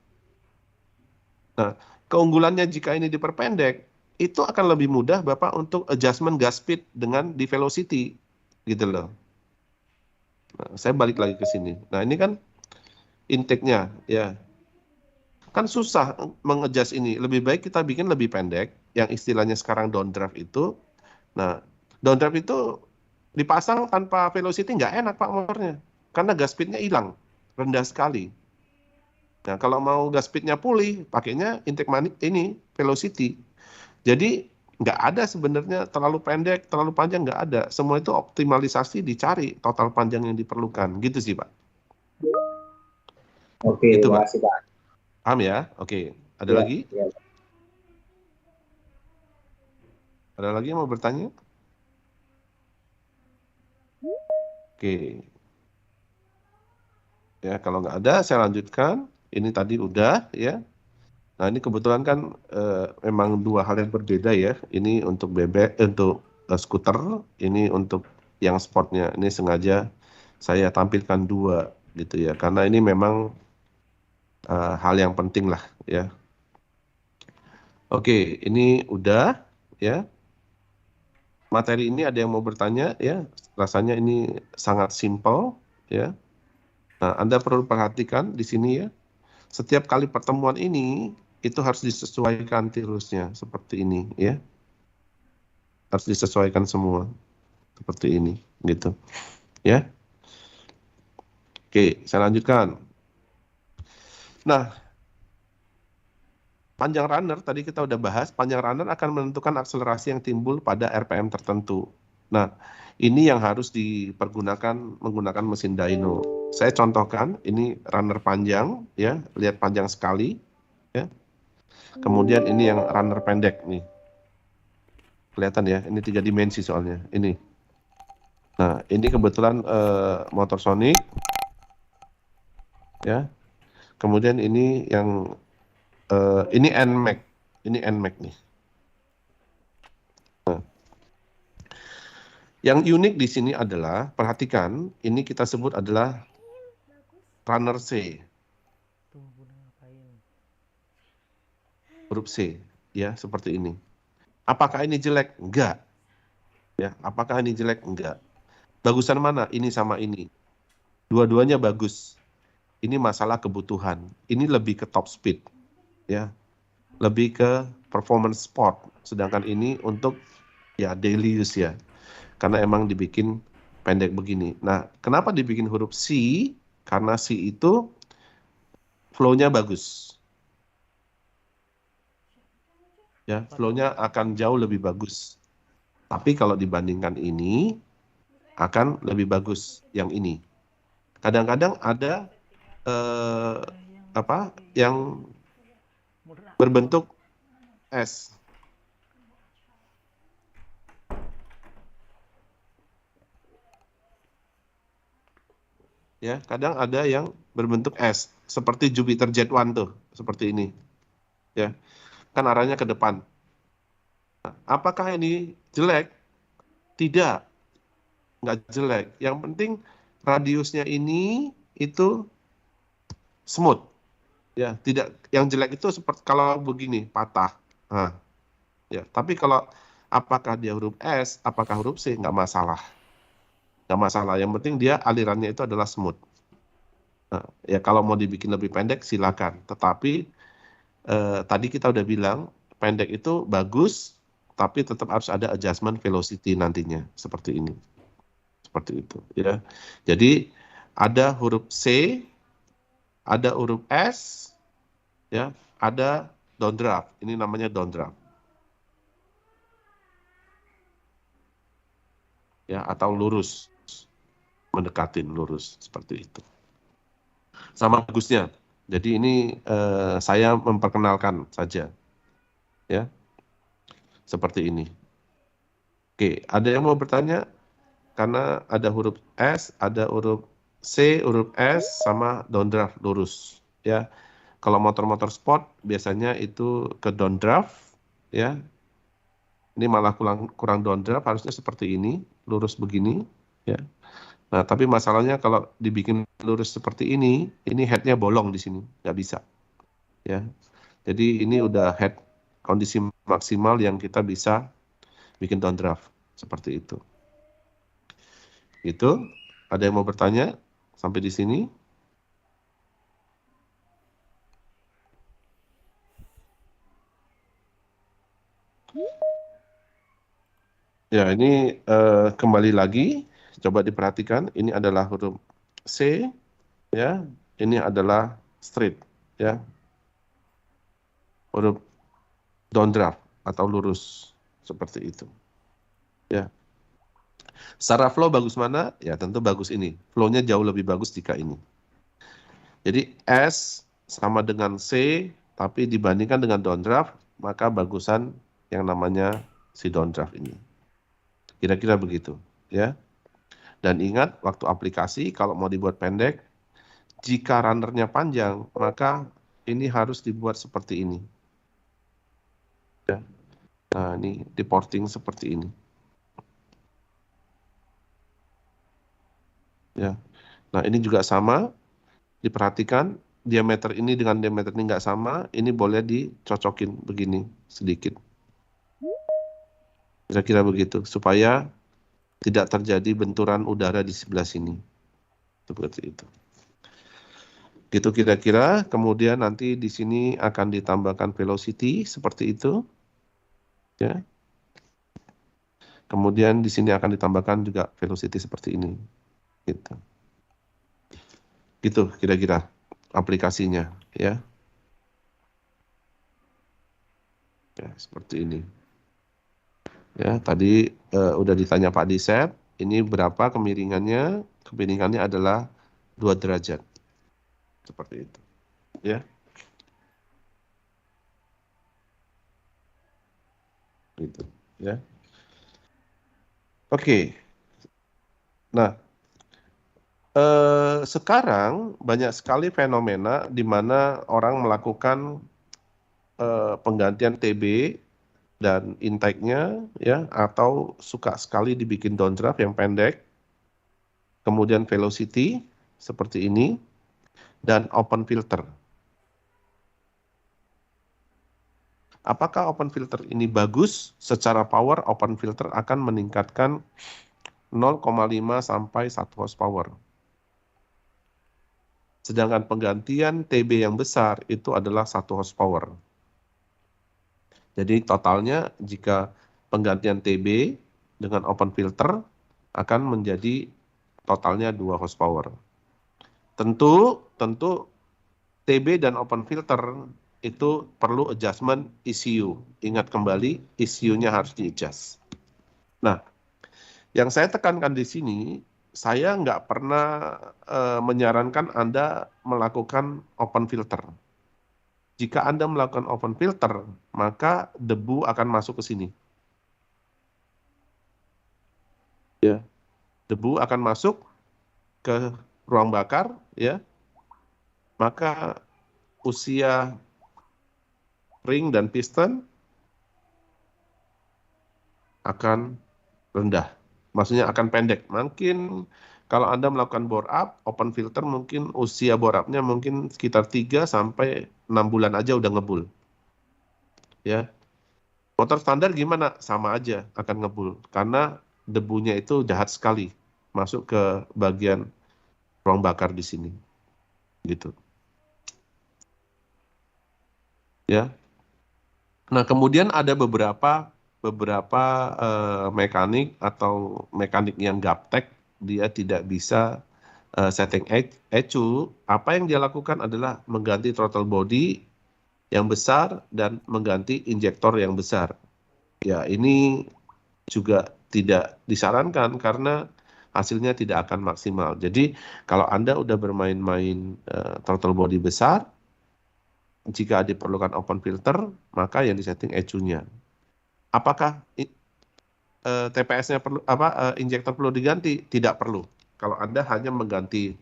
Nah, keunggulannya jika ini diperpendek, itu akan lebih mudah Bapak untuk adjustment gas speed dengan di velocity. Gitu loh. Nah, saya balik lagi ke sini. Nah, ini kan intake-nya, ya. Kan susah mengadjust ini. Lebih baik kita bikin lebih pendek, yang istilahnya sekarang downdraft itu. Nah, downdraft itu dipasang tanpa velocity nggak enak, Pak, motornya. Karena gas speed-nya hilang, rendah sekali. Nah, kalau mau gas speed-nya pulih, pakainya intake ini, velocity. Jadi, nggak ada sebenarnya terlalu pendek, terlalu panjang, nggak ada. Semua itu optimalisasi dicari total panjang yang diperlukan. Gitu sih, Pak. Oke, Itu, terima Pak. kasih Pak. Paham ya? Oke. Ada Ya, lagi? ya. Ada lagi yang mau bertanya? Oke. Ya, kalau nggak ada, saya lanjutkan. Ini tadi udah, ya. Nah, ini kebetulan kan memang dua hal yang berbeda ya. Ini untuk bebek, untuk skuter, ini untuk yang sportnya. Ini sengaja saya tampilkan dua gitu ya, karena ini memang hal yang penting lah ya. Oke, ini udah ya. Materi ini ada yang mau bertanya ya? Rasanya ini sangat simpel ya. Nah, Anda perlu perhatikan di sini ya. Setiap kali pertemuan ini itu harus disesuaikan tirusnya seperti ini ya. Harus disesuaikan semua seperti ini gitu ya. Oke, saya lanjutkan. Nah, panjang runner tadi kita udah bahas, panjang runner akan menentukan akselerasi yang timbul pada RPM tertentu. Nah, ini yang harus dipergunakan menggunakan mesin dyno. Saya contohkan, ini runner panjang ya, lihat panjang sekali ya. Kemudian ini yang runner pendek nih. Kelihatan ya, ini 3 dimensi soalnya. Ini. Nah, ini kebetulan motor Sonic ya. Kemudian ini yang ini NMAX. Ini NMAX nih. Nah, yang unik di sini adalah, perhatikan, ini kita sebut adalah runner C, Tuh, Bunda ngapain? huruf C, ya seperti ini. Apakah ini jelek? Enggak. Ya, apakah ini jelek? Enggak. Bagusan mana? Ini sama ini. Dua-duanya bagus. Ini masalah kebutuhan. Ini lebih ke top speed, ya, lebih ke performance sport. Sedangkan ini untuk ya daily use ya, karena emang dibikin pendek begini. Nah, kenapa dibikin huruf C? Karena C itu flow-nya bagus. Ya, flow-nya akan jauh lebih bagus. Tapi kalau dibandingkan ini, akan lebih bagus yang ini. Kadang-kadang ada yang berbentuk S. Ya, kadang ada yang berbentuk S, seperti Jupiter Jet 1 tuh, seperti ini. Ya, kan arahnya ke depan. Nah, apakah ini jelek? Tidak, nggak jelek. Yang penting radiusnya ini itu smooth. Ya, tidak. Yang jelek itu seperti kalau begini patah. Nah, ya. Tapi kalau apakah dia huruf S, apakah huruf C, nggak masalah. Nggak masalah. Yang penting dia alirannya itu adalah smooth. Nah, ya kalau mau dibikin lebih pendek silakan. Tetapi tadi kita udah bilang pendek itu bagus, tapi tetap harus ada adjustment velocity nantinya seperti ini. Seperti itu ya. Jadi ada huruf C, ada huruf S, ya, ada downdraft. Ini namanya downdraft. Ya, atau lurus. Mendekatin lurus seperti itu. Sama bagusnya. Jadi ini saya memperkenalkan saja. Ya. Seperti ini. Oke, ada yang mau bertanya? Karena ada huruf S, ada huruf C, huruf S, sama downdraft lurus. Ya, kalau motor-motor sport biasanya itu ke downdraft, ya. Ini malah kurang downdraft, harusnya seperti ini, lurus begini, ya. Nah, tapi masalahnya kalau dibikin lurus seperti ini headnya bolong di sini, nggak bisa, ya. Jadi ini udah head kondisi maksimal yang kita bisa bikin downdraft seperti itu. Itu, ada yang mau bertanya sampai di sini? Ya, ini kembali lagi, coba diperhatikan. Ini adalah huruf C, ya. Ini adalah straight, ya. Huruf downdraft atau lurus seperti itu, ya. Secara flow bagus mana? Ya tentu bagus ini. Flow-nya jauh lebih bagus jika ini. Jadi S sama dengan C, tapi dibandingkan dengan downdraft, maka bagusan yang namanya si downdraft ini. Kira-kira begitu, ya. Dan ingat, waktu aplikasi kalau mau dibuat pendek, jika runnernya panjang, maka ini harus dibuat seperti ini. Ya. Nah, ini di porting seperti ini. Ya. Nah, ini juga sama. Diperhatikan diameter ini dengan diameter ini nggak sama. Ini boleh dicocokin begini sedikit. Kira-kira begitu. Supaya tidak terjadi benturan udara di sebelah sini. Seperti itu. Gitu kira-kira. Kemudian nanti di sini akan ditambahkan velocity seperti itu. Ya. Kemudian di sini akan ditambahkan juga velocity seperti ini. Gitu. Gitu kira-kira aplikasinya, ya. Ya, seperti ini. Ya, tadi udah ditanya Pak Disep, ini berapa kemiringannya? Kemiringannya adalah 2 derajat. Seperti itu. Ya. Gitu, ya. Oke. Nah, sekarang banyak sekali fenomena di mana orang melakukan penggantian TB dan intake-nya, ya, atau suka sekali dibikin downdraft yang pendek, kemudian velocity seperti ini, dan open filter. Apakah open filter ini bagus? Secara power, open filter akan meningkatkan 0,5 sampai 1 horsepower. Sedangkan penggantian TB yang besar itu adalah 1 horsepower. Jadi totalnya jika penggantian TB dengan open filter akan menjadi totalnya 2 horsepower. Tentu TB dan open filter itu perlu adjustment ECU. Ingat kembali, ECU-nya harus di-adjust. Nah, yang saya tekankan di sini, saya nggak pernah menyarankan Anda melakukan open filter. Jika Anda melakukan open filter, maka debu akan masuk ke sini. Ya, debu akan masuk ke ruang bakar, ya. Maka usia ring dan piston akan rendah. Maksudnya akan pendek. Mungkin kalau Anda melakukan bore up, open filter mungkin usia bore up-nya mungkin sekitar 3 sampai 6 bulan aja udah ngebul. Ya. Motor standar gimana? Sama aja akan ngebul karena debunya itu jahat sekali masuk ke bagian ruang bakar di sini. Gitu. Ya. Nah, kemudian ada beberapa mekanik atau mekanik yang gaptek, dia tidak bisa setting ECU. Apa yang dia lakukan adalah mengganti throttle body yang besar dan mengganti injektor yang besar. Ya, ini juga tidak disarankan karena hasilnya tidak akan maksimal. Jadi, kalau Anda udah bermain-main throttle body besar, jika diperlukan open filter, maka yang disetting ECU-nya. Apakah TPS-nya perlu injektor perlu diganti? Tidak perlu. Kalau Anda hanya mengganti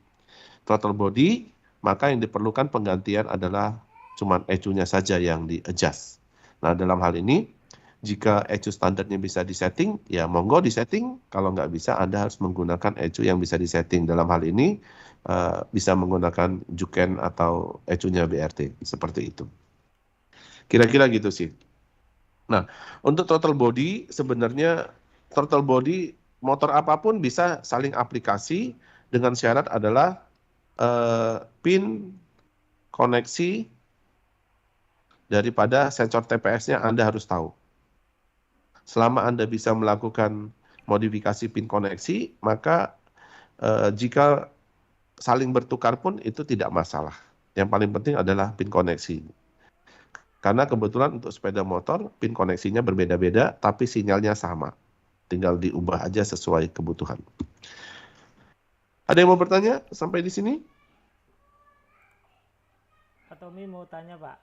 throttle body, maka yang diperlukan penggantian adalah cuma ECU-nya saja yang di-adjust. Nah, dalam hal ini, jika ECU standarnya bisa disetting, ya monggo disetting. Kalau nggak bisa, Anda harus menggunakan ECU yang bisa disetting. Dalam hal ini, bisa menggunakan Juken atau ECU-nya BRT. Seperti itu. Kira-kira gitu sih. Nah, untuk throttle body, sebenarnya throttle body motor apapun bisa saling aplikasi dengan syarat adalah pin koneksi daripada sensor TPS-nya Anda harus tahu. Selama Anda bisa melakukan modifikasi pin koneksi, maka jika saling bertukar pun itu tidak masalah. Yang paling penting adalah pin koneksi. Karena kebetulan untuk sepeda motor, pin koneksinya berbeda-beda, tapi sinyalnya sama. Tinggal diubah aja sesuai kebutuhan. Ada yang mau bertanya sampai di sini? Pak Tommy mau tanya, Pak.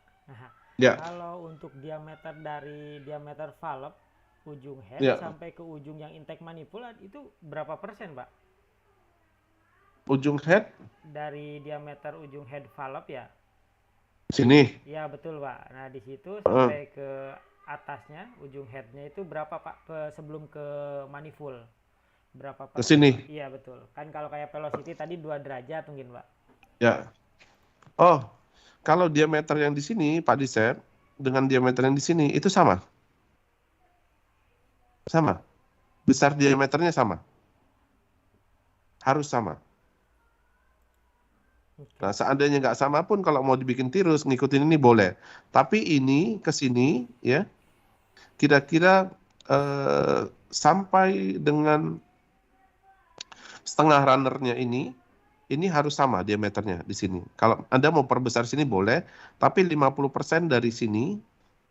Ya. Kalau untuk diameter dari diameter valve ujung head Ya. sampai ke ujung yang intake manifold itu berapa persen, Pak? Ujung head? Dari diameter ujung head valve ya. Sini. Iya betul Pak. Nah di situ Heeh. sampai ke atasnya, ujung headnya itu berapa Pak sebelum ke manifold? Berapa Ke persen sini. Pak? Iya betul. Kan kalau kayak velocity tadi 2 derajat mungkin Pak. Ya. Oh, kalau diameter yang di sini, Pak Disep, dengan diameter yang di sini itu sama. Sama. Besar diameternya sama. Harus sama. Oke. Nah, seandainya nggak sama pun kalau mau dibikin tirus, ngikutin ini boleh. Tapi ini ke sini, ya, kira-kira sampai dengan setengah runnernya ini harus sama diameternya di sini. Kalau Anda mau perbesar sini boleh, tapi 50% dari sini,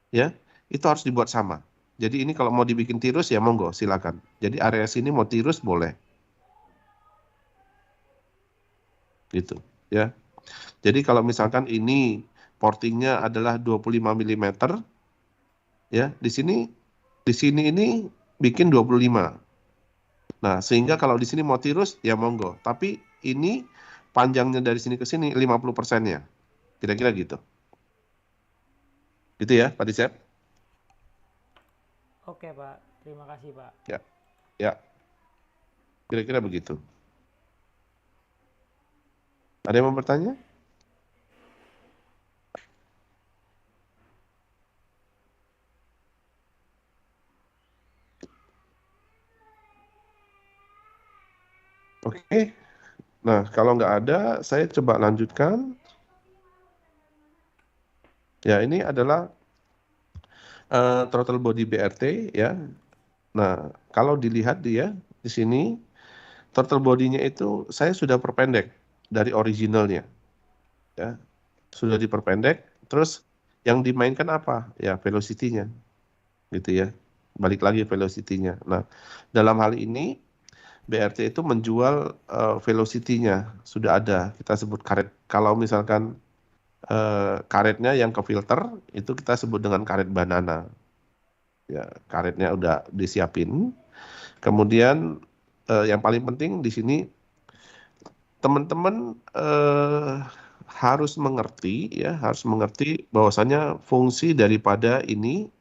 ya, itu harus dibuat sama. Jadi ini kalau mau dibikin tirus ya monggo silakan. Jadi area sini mau tirus boleh. Gitu, ya. Jadi kalau misalkan ini portingnya adalah 25 mm, ya, di sini ini bikin 25. Nah, sehingga kalau di sini mau tirus ya monggo. Tapi ini panjangnya dari sini ke sini 50%-nya. Kira-kira gitu. Gitu ya, Pak Disep? Oke Pak. Terima kasih Pak. Ya. Ya, kira-kira begitu. Ada yang mau bertanya? Oke. Nah, kalau nggak ada, saya coba lanjutkan. Ya, ini adalah throttle body BRT, ya. Nah, kalau dilihat dia di sini, throttle body-nya itu saya sudah perpendek dari originalnya, ya. Sudah diperpendek, terus yang dimainkan apa? Ya, velocity-nya, gitu ya. Balik lagi velocity-nya. Nah, dalam hal ini BRT itu menjual velocity-nya sudah ada. Kita sebut karet. Kalau misalkan karetnya yang ke filter itu kita sebut dengan karet banana. Ya, karetnya udah disiapin. Kemudian yang paling penting di sini teman-teman harus mengerti ya, harus mengerti bahwasanya fungsi daripada ini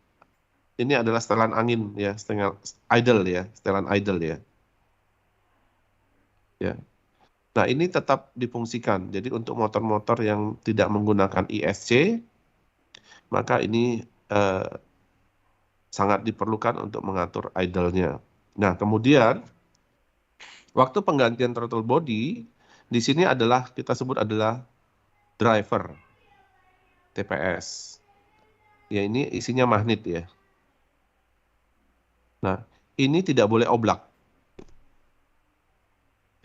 adalah setelan angin ya, setelan idle ya. Ya. Nah, ini tetap difungsikan. Jadi untuk motor-motor yang tidak menggunakan ISC, maka ini sangat diperlukan untuk mengatur idle-nya. Nah, kemudian waktu penggantian throttle body di sini adalah kita sebut adalah driver TPS. Ya, ini isinya magnet ya. Nah, ini tidak boleh oblak.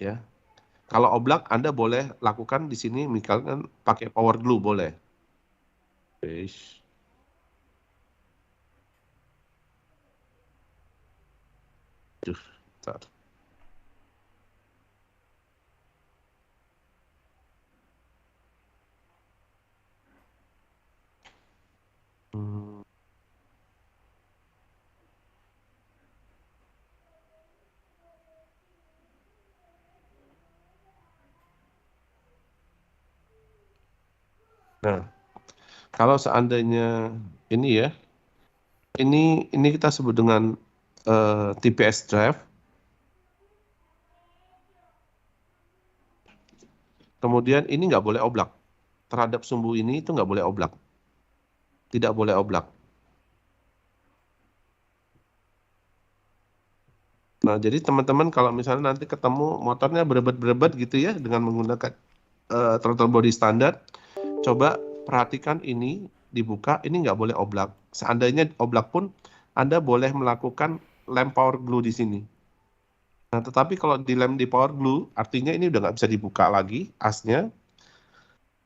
Ya. Kalau oblak Anda boleh lakukan di sini misalkan pakai power glue boleh. Bentar. Nah, kalau seandainya ini ya, ini kita sebut dengan TPS drive. Kemudian ini nggak boleh oblak. Terhadap sumbu ini itu nggak boleh oblak. Tidak boleh oblak. Nah, jadi teman-teman kalau misalnya nanti ketemu motornya berebet-berebet gitu ya dengan menggunakan throttle body standar, coba perhatikan ini dibuka, ini nggak boleh oblak. Seandainya oblak pun Anda boleh melakukan lem power glue di sini. Nah, tetapi kalau dilem di power glue, artinya ini udah nggak bisa dibuka lagi asnya,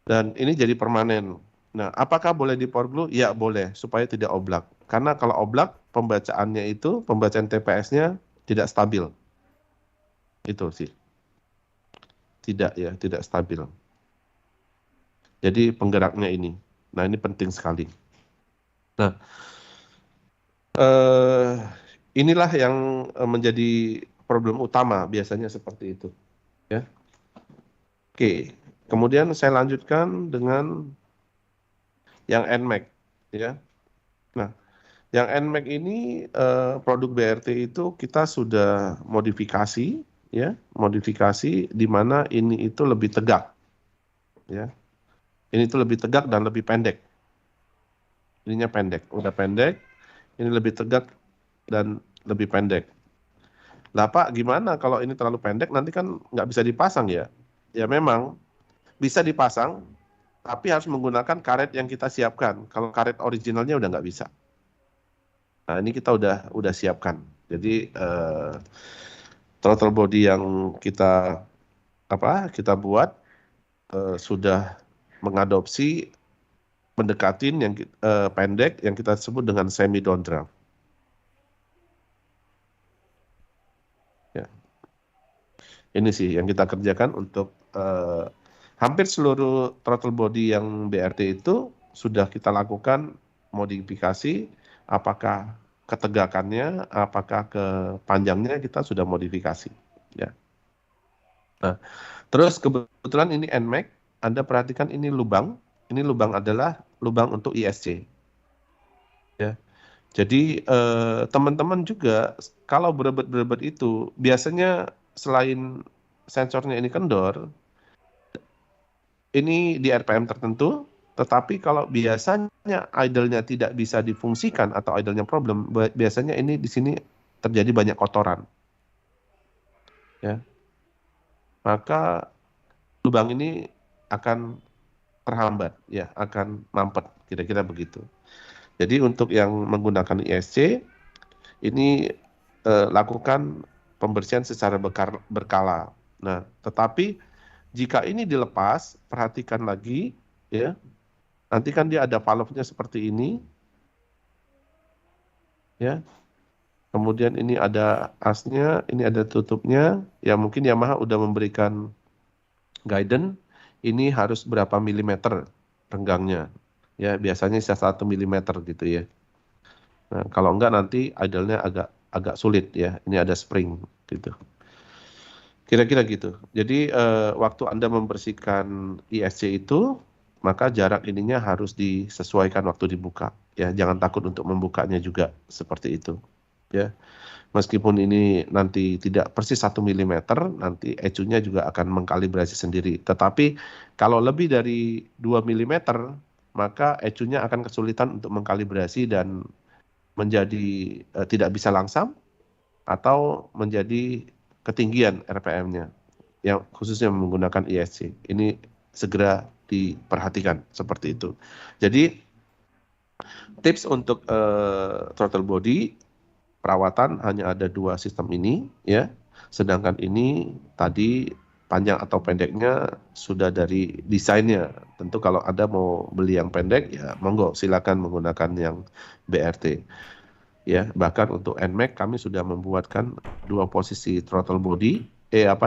dan ini jadi permanen. Nah, apakah boleh di power glue? Ya, boleh, supaya tidak oblak. Karena kalau oblak, pembacaannya itu, pembacaan TPS-nya tidak stabil. Itu sih. Tidak ya, tidak stabil. Jadi penggeraknya ini. Nah, ini penting sekali. Nah, inilah yang menjadi problem utama biasanya seperti itu. Ya. Oke, kemudian saya lanjutkan dengan yang NMAX ya. Nah, yang NMAX ini produk BRT itu kita sudah modifikasi ya, modifikasi di mana ini itu lebih tegak ya. Ini itu lebih tegak dan lebih pendek. Ininya pendek, udah pendek, ini lebih tegak dan lebih pendek. Lah Pak, gimana kalau ini terlalu pendek nanti kan nggak bisa dipasang ya? Ya memang bisa dipasang, tapi harus menggunakan karet yang kita siapkan. Kalau karet originalnya udah nggak bisa. Nah ini kita udah siapkan. Jadi throttle body yang kita buat sudah mengadopsi mendekatin yang pendek yang kita sebut dengan semi downdraft. Ya. Ini sih yang kita kerjakan untuk hampir seluruh throttle body yang BRT itu sudah kita lakukan modifikasi, apakah ketegakannya, apakah kepanjangnya kita sudah modifikasi. Ya. Nah, terus kebetulan ini NMAX, Anda perhatikan ini lubang adalah lubang untuk ISC. Ya. Jadi teman-teman juga kalau berebut itu biasanya selain sensornya ini kendor, ini di RPM tertentu, tetapi kalau biasanya idle-nya tidak bisa difungsikan atau idle-nya problem, biasanya ini di sini terjadi banyak kotoran. Ya. Maka lubang ini akan terhambat, ya, akan mampet, kira-kira begitu. Jadi untuk yang menggunakan ISC, ini lakukan pembersihan secara berkala. Nah, tetapi jika ini dilepas, perhatikan lagi, ya. Nanti kan dia ada valve-nya seperti ini, ya. Kemudian ini ada asnya, ini ada tutupnya. Ya mungkin Yamaha udah memberikan guidance. Ini harus berapa milimeter renggangnya. Ya biasanya 1 milimeter gitu ya. Nah, kalau enggak nanti idle-nya agak sulit ya. Ini ada spring gitu. Kira-kira gitu. Jadi waktu Anda membersihkan ISC itu, maka jarak ininya harus disesuaikan waktu dibuka. Ya, jangan takut untuk membukanya juga seperti itu. Ya, meskipun ini nanti tidak persis 1 milimeter, nanti ECU-nya juga akan mengkalibrasi sendiri. Tetapi kalau lebih dari 2 milimeter, maka ECU-nya akan kesulitan untuk mengkalibrasi dan menjadi tidak bisa langsam atau menjadi ketinggian RPM-nya, yang khususnya menggunakan ISC. Ini segera diperhatikan seperti itu. Jadi tips untuk throttle body perawatan hanya ada 2 sistem ini, ya. Sedangkan ini tadi panjang atau pendeknya sudah dari desainnya. Tentu kalau Anda mau beli yang pendek, ya monggo silakan menggunakan yang BRT. Ya, bahkan untuk NMAX kami sudah membuatkan 2 posisi throttle body,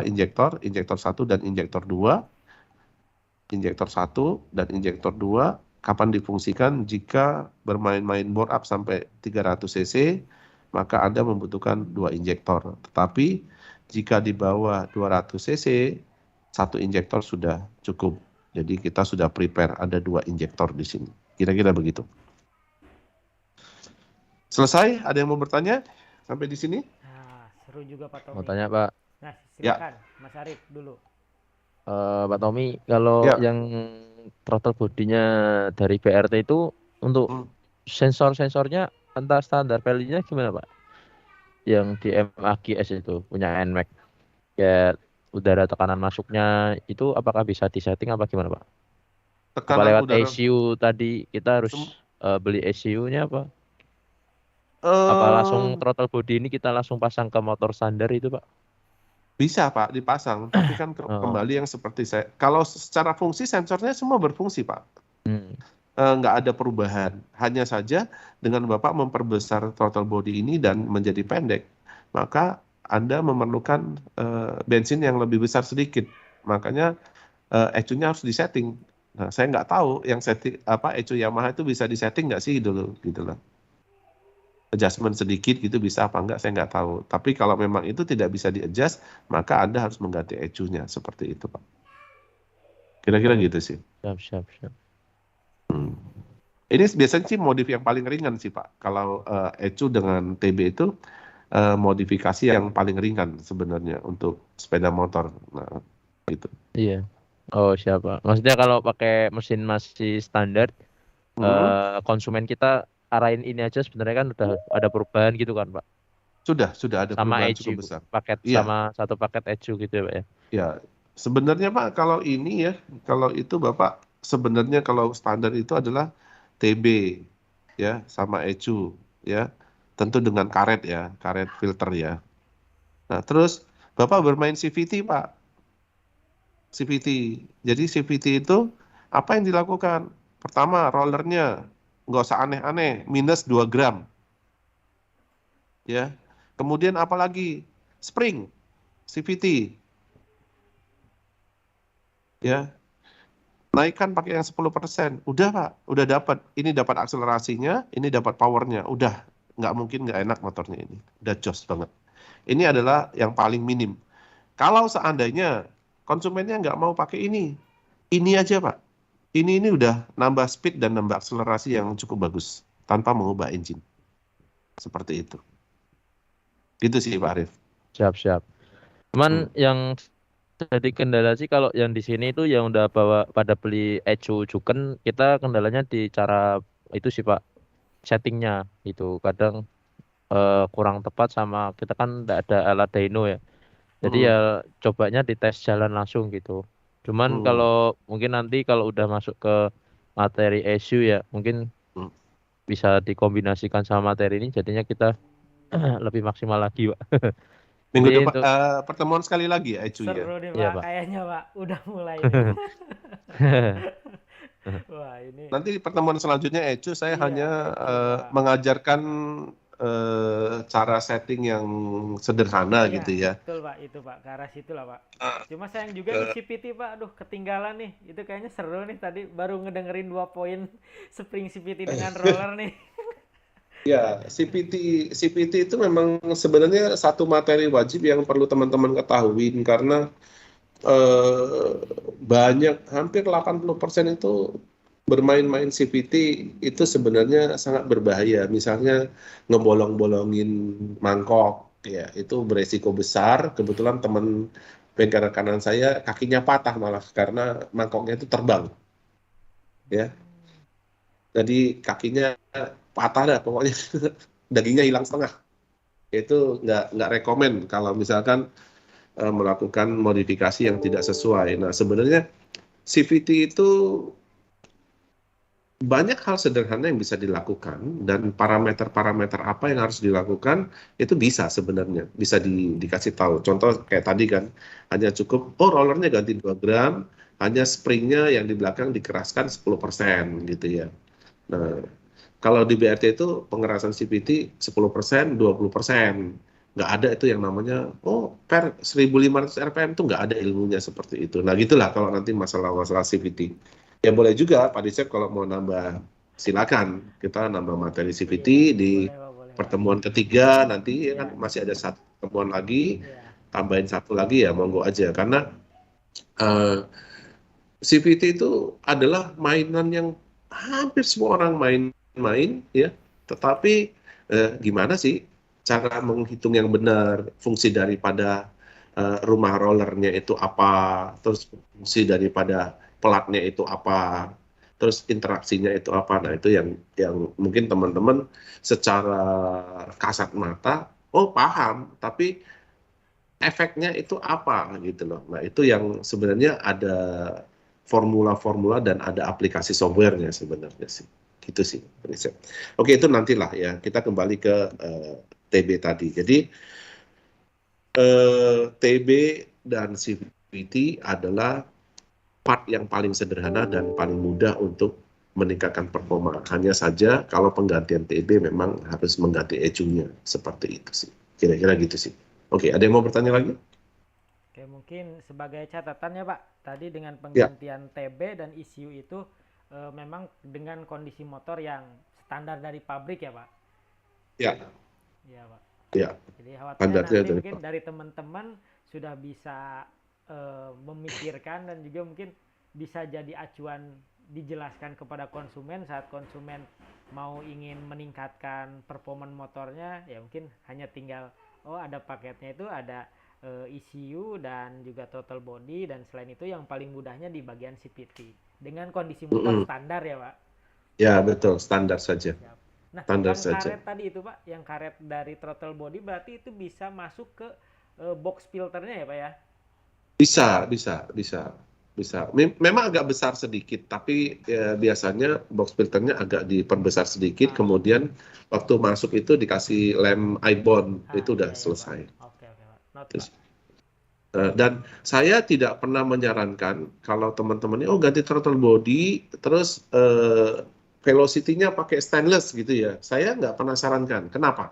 injektor 1 dan injektor 2. Injektor 1 dan injektor 2 kapan difungsikan jika bermain-main bore up sampai 300 cc, maka Anda membutuhkan 2 injektor. Tetapi jika di bawah 200 cc, 1 injektor sudah cukup. Jadi kita sudah prepare ada 2 injektor di sini. Kira-kira begitu. Selesai? Ada yang mau bertanya sampai di sini? Nah, seru juga Pak Tommy. Mau tanya Pak. Nah, silakan Mas Arif dulu. Pak Tommy, kalau yang throttle bodinya dari BRT itu untuk sensor-sensornya entah standar value-nya gimana Pak? Yang di MAGS itu punya NMAX, kayak udara tekanan masuknya itu apakah bisa disetting apa gimana Pak? Apa lewat ECU tadi kita harus beli ECU-nya apa? Apa langsung throttle body ini kita langsung pasang ke motor standar itu Pak? Bisa Pak dipasang, tapi kan kembali yang seperti saya. Kalau secara fungsi sensornya semua berfungsi Pak. Nggak ada perubahan. Hanya saja dengan Bapak memperbesar throttle body ini dan menjadi pendek, maka Anda memerlukan bensin yang lebih besar sedikit. Makanya ECU-nya harus disetting. Nah, saya nggak tahu yang setting ECU Yamaha itu bisa disetting nggak sih dulu gitu loh. Adjustment sedikit gitu bisa apa enggak saya nggak tahu. Tapi kalau memang itu tidak bisa di-adjust, maka Anda harus mengganti ECU-nya seperti itu Pak. Kira-kira gitu sih. Siap. Ini biasanya sih modif yang paling ringan sih Pak. Kalau ECU dengan TB itu modifikasi yang paling ringan sebenarnya untuk sepeda motor. Nah, gitu. Iya. Oh, siapa? Maksudnya kalau pakai mesin masih standar, konsumen kita arahin ini aja sebenarnya kan udah ada perubahan gitu kan, Pak. Sudah ada Sama perubahan ECU, cukup besar. paket Iya, sama satu paket ECU gitu ya, Pak ya. ya. Sebenarnya Pak, kalau ini ya, kalau itu Bapak sebenarnya kalau standar itu adalah TB ya sama ECU ya. Tentu dengan karet ya, karet filter ya. Nah, terus Bapak bermain CVT, Pak. CVT. Jadi CVT itu apa yang dilakukan? Pertama, rollernya nggak usah aneh-aneh, minus 2 gram. Ya. Kemudian apa lagi? Spring, CVT. Ya. Naikkan pakai yang 10%. Udah, Pak. Udah dapat. Ini dapat akselerasinya, ini dapat powernya. Udah. Nggak mungkin nggak enak motornya ini. Udah jos banget. Ini adalah yang paling minim. Kalau seandainya konsumennya nggak mau pakai ini aja Pak. Ini udah nambah speed dan nambah akselerasi yang cukup bagus tanpa mengubah engine. Seperti itu. Gitu sih Pak Arif. Siap. Cuman yang jadi kendala sih kalau yang di sini itu yang udah pada beli ECU Juken, kita kendalanya di cara itu sih Pak, settingnya itu kadang kurang tepat sama kita kan nggak ada alat dyno ya. Jadi ya cobanya di tes jalan langsung gitu. Cuman kalau mungkin nanti kalau udah masuk ke materi ECU ya mungkin bisa dikombinasikan sama materi ini jadinya kita lebih maksimal lagi Pak. Minggu Jadi depan untuk pertemuan sekali lagi ya ECU ya. Seru nih Iya, Pak, Pak. kayaknya Pak udah mulai nih. Wah, ini Nanti pertemuan selanjutnya ECU saya Iya, hanya ECU, Pak. mengajarkan cara setting yang sederhana Iya, gitu ya. betul Pak, itu Pak, ke arah situ lah Pak. Cuma sayang juga nih CVT Pak, aduh ketinggalan nih. Itu kayaknya seru nih tadi baru ngedengerin 2 poin spring CVT dengan roller nih. Ya, CPT itu memang sebenarnya satu materi wajib yang perlu teman-teman ketahui karena banyak hampir 80% itu bermain-main CPT itu sebenarnya sangat berbahaya. Misalnya ngebolong-bolongin mangkok, ya itu beresiko besar. Kebetulan teman bengkel kanan saya kakinya patah malah karena mangkoknya itu terbang, ya. Jadi kakinya patah dah pokoknya dagingnya hilang setengah. Itu nggak rekomen kalau misalkan melakukan modifikasi yang tidak sesuai. Nah sebenarnya CVT itu banyak hal sederhana yang bisa dilakukan dan parameter-parameter apa yang harus dilakukan itu bisa sebenarnya bisa dikasih tahu. Contoh kayak tadi kan hanya cukup rollernya ganti 2 gram, hanya springnya yang di belakang dikeraskan 10% gitu ya. Nah, kalau di BRT itu pengerasan CVT 10%, 20%. Nggak ada itu yang namanya, per 1500 RPM itu nggak ada ilmunya seperti itu. Nah, gitulah kalau nanti masalah-masalah CVT. Ya boleh juga Pak Dicep kalau mau nambah, silakan. Kita nambah materi CVT di Boleh, pertemuan ketiga, nanti Iya. kan masih ada satu pertemuan lagi, Iya. tambahin satu lagi ya monggo aja. Karena CVT itu adalah mainan yang hampir semua orang main ya, tetapi gimana sih cara menghitung yang benar, fungsi daripada rumah rollernya itu apa, terus fungsi daripada pelatnya itu apa, terus interaksinya itu apa. Nah itu yang mungkin teman-teman secara kasat mata paham, tapi efeknya itu apa gitu loh. Nah itu yang sebenarnya ada formula-formula dan ada aplikasi softwarenya sebenarnya sih. Gitu sih. Oke itu nantilah ya. Kita kembali ke TB tadi. Jadi TB dan CVT adalah part yang paling sederhana dan paling mudah untuk meningkatkan performa. Hanya saja kalau penggantian TB memang harus mengganti ECU-nya. Seperti itu sih. Kira-kira gitu sih. Oke, ada yang mau bertanya lagi? Oke, mungkin sebagai catatan ya Pak, tadi dengan penggantian TB dan ECU itu memang dengan kondisi motor yang standar dari pabrik ya Pak? Ya. Iya Pak. Ya. Jadi khawatirnya nanti mungkin dari teman-teman sudah bisa memikirkan dan juga mungkin bisa jadi acuan dijelaskan kepada konsumen saat konsumen mau ingin meningkatkan performa motornya, ya mungkin hanya tinggal ada paketnya itu ada ECU dan juga throttle body, dan selain itu yang paling mudahnya di bagian CVT dengan kondisi motor standar ya Pak. Ya betul, standar saja. Nah, standar yang saja. Karet tadi itu Pak, yang karet dari throttle body berarti itu bisa masuk ke box filternya ya Pak ya? Bisa. Memang agak besar sedikit, tapi ya, biasanya box filternya agak diperbesar sedikit, kemudian waktu masuk itu dikasih lem iBond, itu udah selesai. Oke, Pak. Dan saya tidak pernah menyarankan kalau teman-teman ganti throttle body, terus velocity-nya pakai stainless gitu ya. Saya nggak pernah sarankan. Kenapa?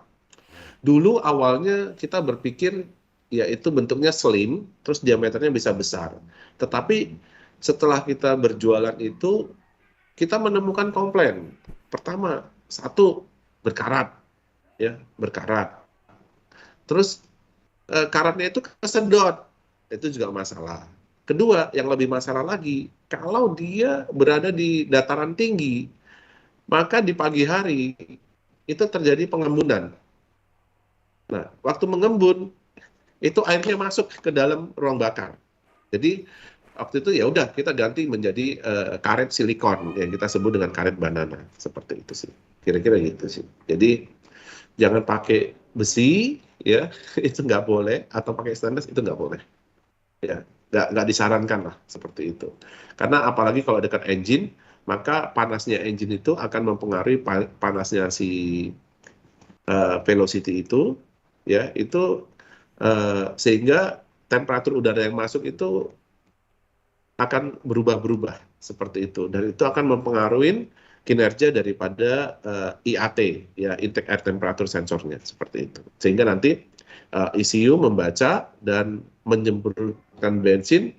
Dulu awalnya kita berpikir ya itu bentuknya slim, terus diameternya bisa besar. Tetapi setelah kita berjualan itu, kita menemukan komplain. Pertama, satu, berkarat. Terus karatnya itu kesedot. Itu juga masalah. Kedua, yang lebih masalah lagi, kalau dia berada di dataran tinggi, maka di pagi hari itu terjadi pengembunan. Nah, waktu mengembun, itu airnya masuk ke dalam ruang bakar. Jadi waktu itu ya udah kita ganti menjadi karet silikon yang kita sebut dengan karet banana, seperti itu sih. Kira-kira gitu sih. Jadi jangan pakai besi ya, itu nggak boleh, atau pakai stainless itu nggak boleh. Ya, nggak disarankan lah seperti itu. Karena apalagi kalau dekat engine, maka panasnya engine itu akan mempengaruhi panasnya si velocity itu, ya itu sehingga temperatur udara yang masuk itu akan berubah-berubah seperti itu, dan itu akan mempengaruhi kinerja daripada IAT, ya intake air temperature sensornya seperti itu, sehingga nanti ECU membaca dan menyemprotkan bensin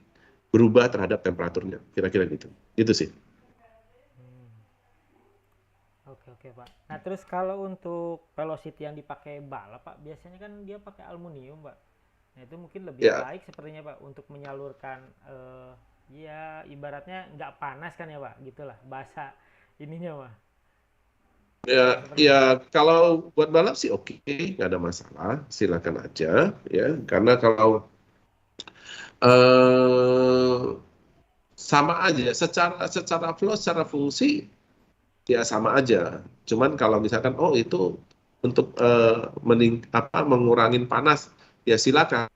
berubah terhadap temperaturnya, kira-kira gitu sih. Oke Pak. Nah terus kalau untuk velocity yang dipakai balap Pak, biasanya kan dia pakai aluminium Pak. Nah itu mungkin lebih baik sepertinya Pak untuk menyalurkan ya ibaratnya nggak panas kan ya Pak, gitulah bahasa ininya Pak. Ya kalau buat balap sih oke, nggak ada masalah, silakan aja ya. Karena kalau sama aja, secara flow, secara fungsi ya sama aja. Cuman kalau misalkan itu untuk mengurangi panas, ya silakan,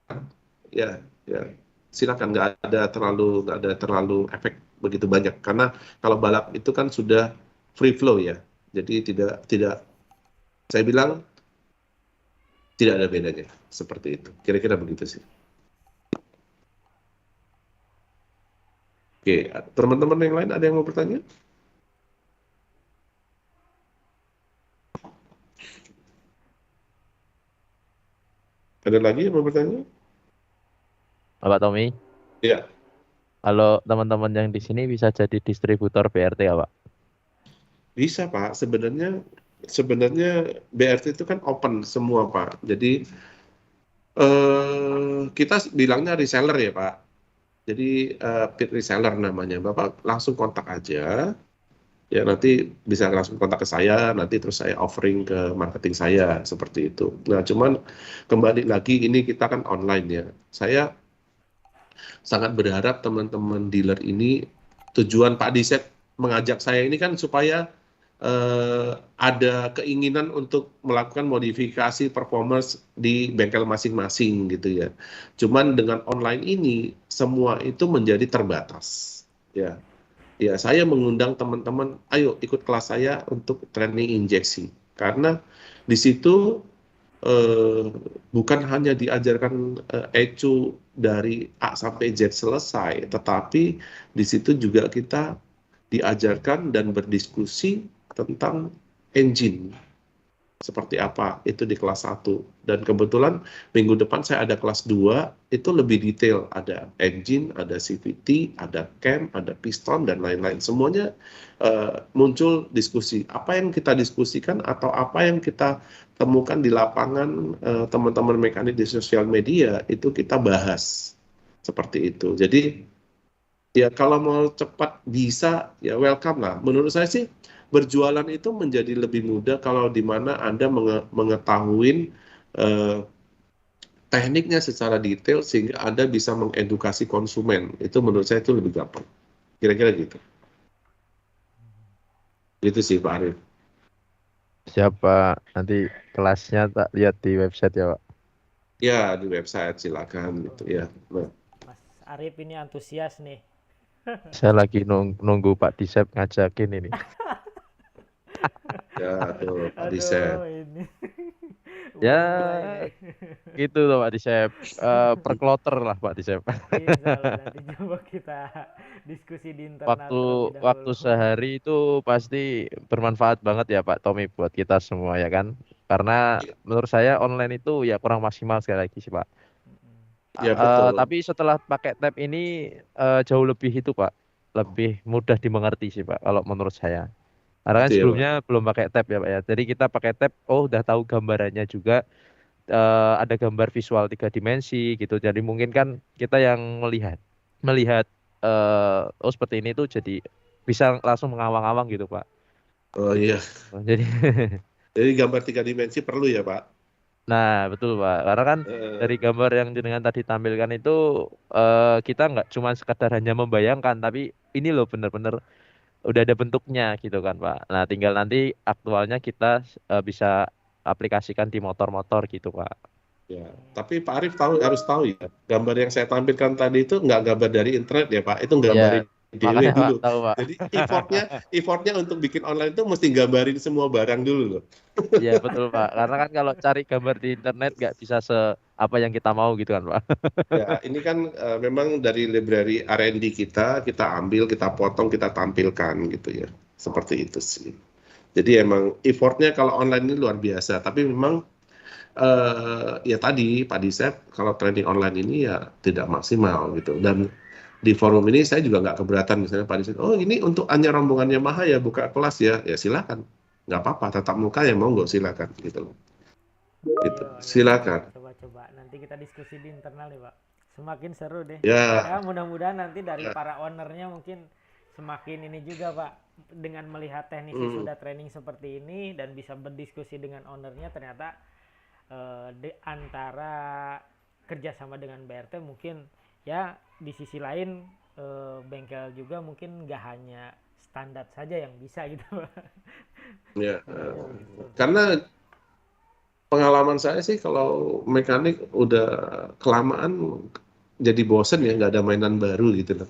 ya silakan, nggak ada terlalu efek begitu banyak. Karena kalau balap itu kan sudah free flow ya. Jadi tidak saya bilang tidak ada bedanya seperti itu. Kira-kira begitu sih. Oke, teman-teman yang lain ada yang mau bertanya? Ada lagi yang mau bertanya? Pak Tommy? Iya. Kalau teman-teman yang di sini bisa jadi distributor BRT ya Pak? Bisa Pak, sebenarnya BRT itu kan open semua Pak. Jadi kita bilangnya reseller ya Pak. Jadi pit reseller namanya. Bapak langsung kontak aja. Ya nanti bisa langsung kontak ke saya, nanti terus saya offering ke marketing saya seperti itu. Nah cuman kembali lagi ini kita kan online ya. Saya sangat berharap teman-teman dealer ini, tujuan Pak Diset mengajak saya ini kan supaya ada keinginan untuk melakukan modifikasi performance di bengkel masing-masing gitu ya. Cuman dengan online ini semua itu menjadi terbatas ya. Ya saya mengundang teman-teman, ayo ikut kelas saya untuk training injeksi, karena di situ bukan hanya diajarkan ECU dari A sampai Z selesai, tetapi di situ juga kita diajarkan dan berdiskusi tentang engine seperti apa itu di kelas 1, dan kebetulan minggu depan saya ada kelas 2 itu lebih detail, ada engine, ada CVT, ada cam, ada piston dan lain-lain, semuanya muncul diskusi. Apa yang kita diskusikan atau apa yang kita temukan di lapangan teman-teman mekanik di sosial media itu kita bahas seperti itu. Jadi Ya kalau mau cepat bisa ya welcome lah. Menurut saya sih berjualan itu menjadi lebih mudah kalau di mana Anda mengetahui eh, tekniknya secara detail sehingga Anda bisa mengedukasi konsumen. Itu menurut saya itu lebih gampang. Kira-kira gitu. Gitu sih Pak Arif. Siapa nanti kelasnya tak lihat di website ya, Pak? Ya di website silakan gitu ya. Nah, Mas Arif ini antusias nih. Saya lagi nunggu Pak Disep ngajakin ini. ya tuh Pak Disep. Aduh, ini. Ya, Udah mulai nih. gitu loh Pak Disep. Per kloter lah Pak Disep. Insya Allah nanti coba kita diskusi di internal Waktu terlebih waktu dahulu. sehari itu pasti bermanfaat banget ya Pak Tommy buat kita semua ya kan. Karena menurut saya online itu ya kurang maksimal sekali lagi sih Pak. Ya betul. Tapi setelah pakai tab ini jauh lebih itu Pak, lebih mudah dimengerti sih Pak kalau menurut saya. Karena kan Itu ya Pak. sebelumnya belum pakai tab ya Pak ya. Jadi kita pakai tab, oh udah tahu gambarannya juga, ada gambar visual 3 dimensi gitu. Jadi mungkin kan kita yang melihat oh seperti ini tuh jadi bisa langsung mengawang-awang gitu Pak. Oh iya. Jadi Jadi gambar 3 dimensi perlu ya Pak. nah betul Pak. Karena kan dari Eh, gambar yang dengan tadi tampilkan itu kita nggak cuma sekadar hanya membayangkan, tapi ini loh bener-bener udah ada bentuknya gitu kan Pak. Nah tinggal nanti aktualnya kita bisa aplikasikan di motor-motor gitu Pak. Ya, tapi Pak Arif harus tahu ya, gambar yang saya tampilkan tadi itu nggak gambar dari internet ya Pak, itu Ya gambarin dewe makanya Pak dulu. tahu Pak. Jadi effortnya untuk bikin online itu mesti gambarin semua barang dulu loh. Iya betul Pak. Karena kan kalau cari gambar di internet nggak bisa apa yang kita mau gitu kan Pak. Ya, ini kan memang dari library R&D kita ambil, kita potong, kita tampilkan gitu ya, seperti itu sih. Jadi emang effortnya kalau online ini luar biasa, tapi memang ya tadi Pak Disep kalau training online ini ya tidak maksimal gitu. Dan di forum ini saya juga nggak keberatan misalnya Pak Disep, oh ini untuk hanya rombongan Yamaha ya buka kelas ya silakan, nggak apa-apa, tatap muka ya mau nggak silakan gitu loh. Gitu. Ayo, Silakan. coba-coba nanti kita diskusi di internal nih Pak. Semakin seru deh. Ya, Ya mudah-mudahan nanti dari para ownernya mungkin semakin ini juga Pak, dengan melihat teknisi sudah training seperti ini dan bisa berdiskusi dengan ownernya, ternyata antara kerjasama dengan BRT mungkin ya di sisi lain bengkel juga mungkin nggak hanya standar saja yang bisa gitu Pak. ya. Karena pengalaman saya sih kalau mekanik udah kelamaan jadi bosen ya, nggak ada mainan baru gitu loh.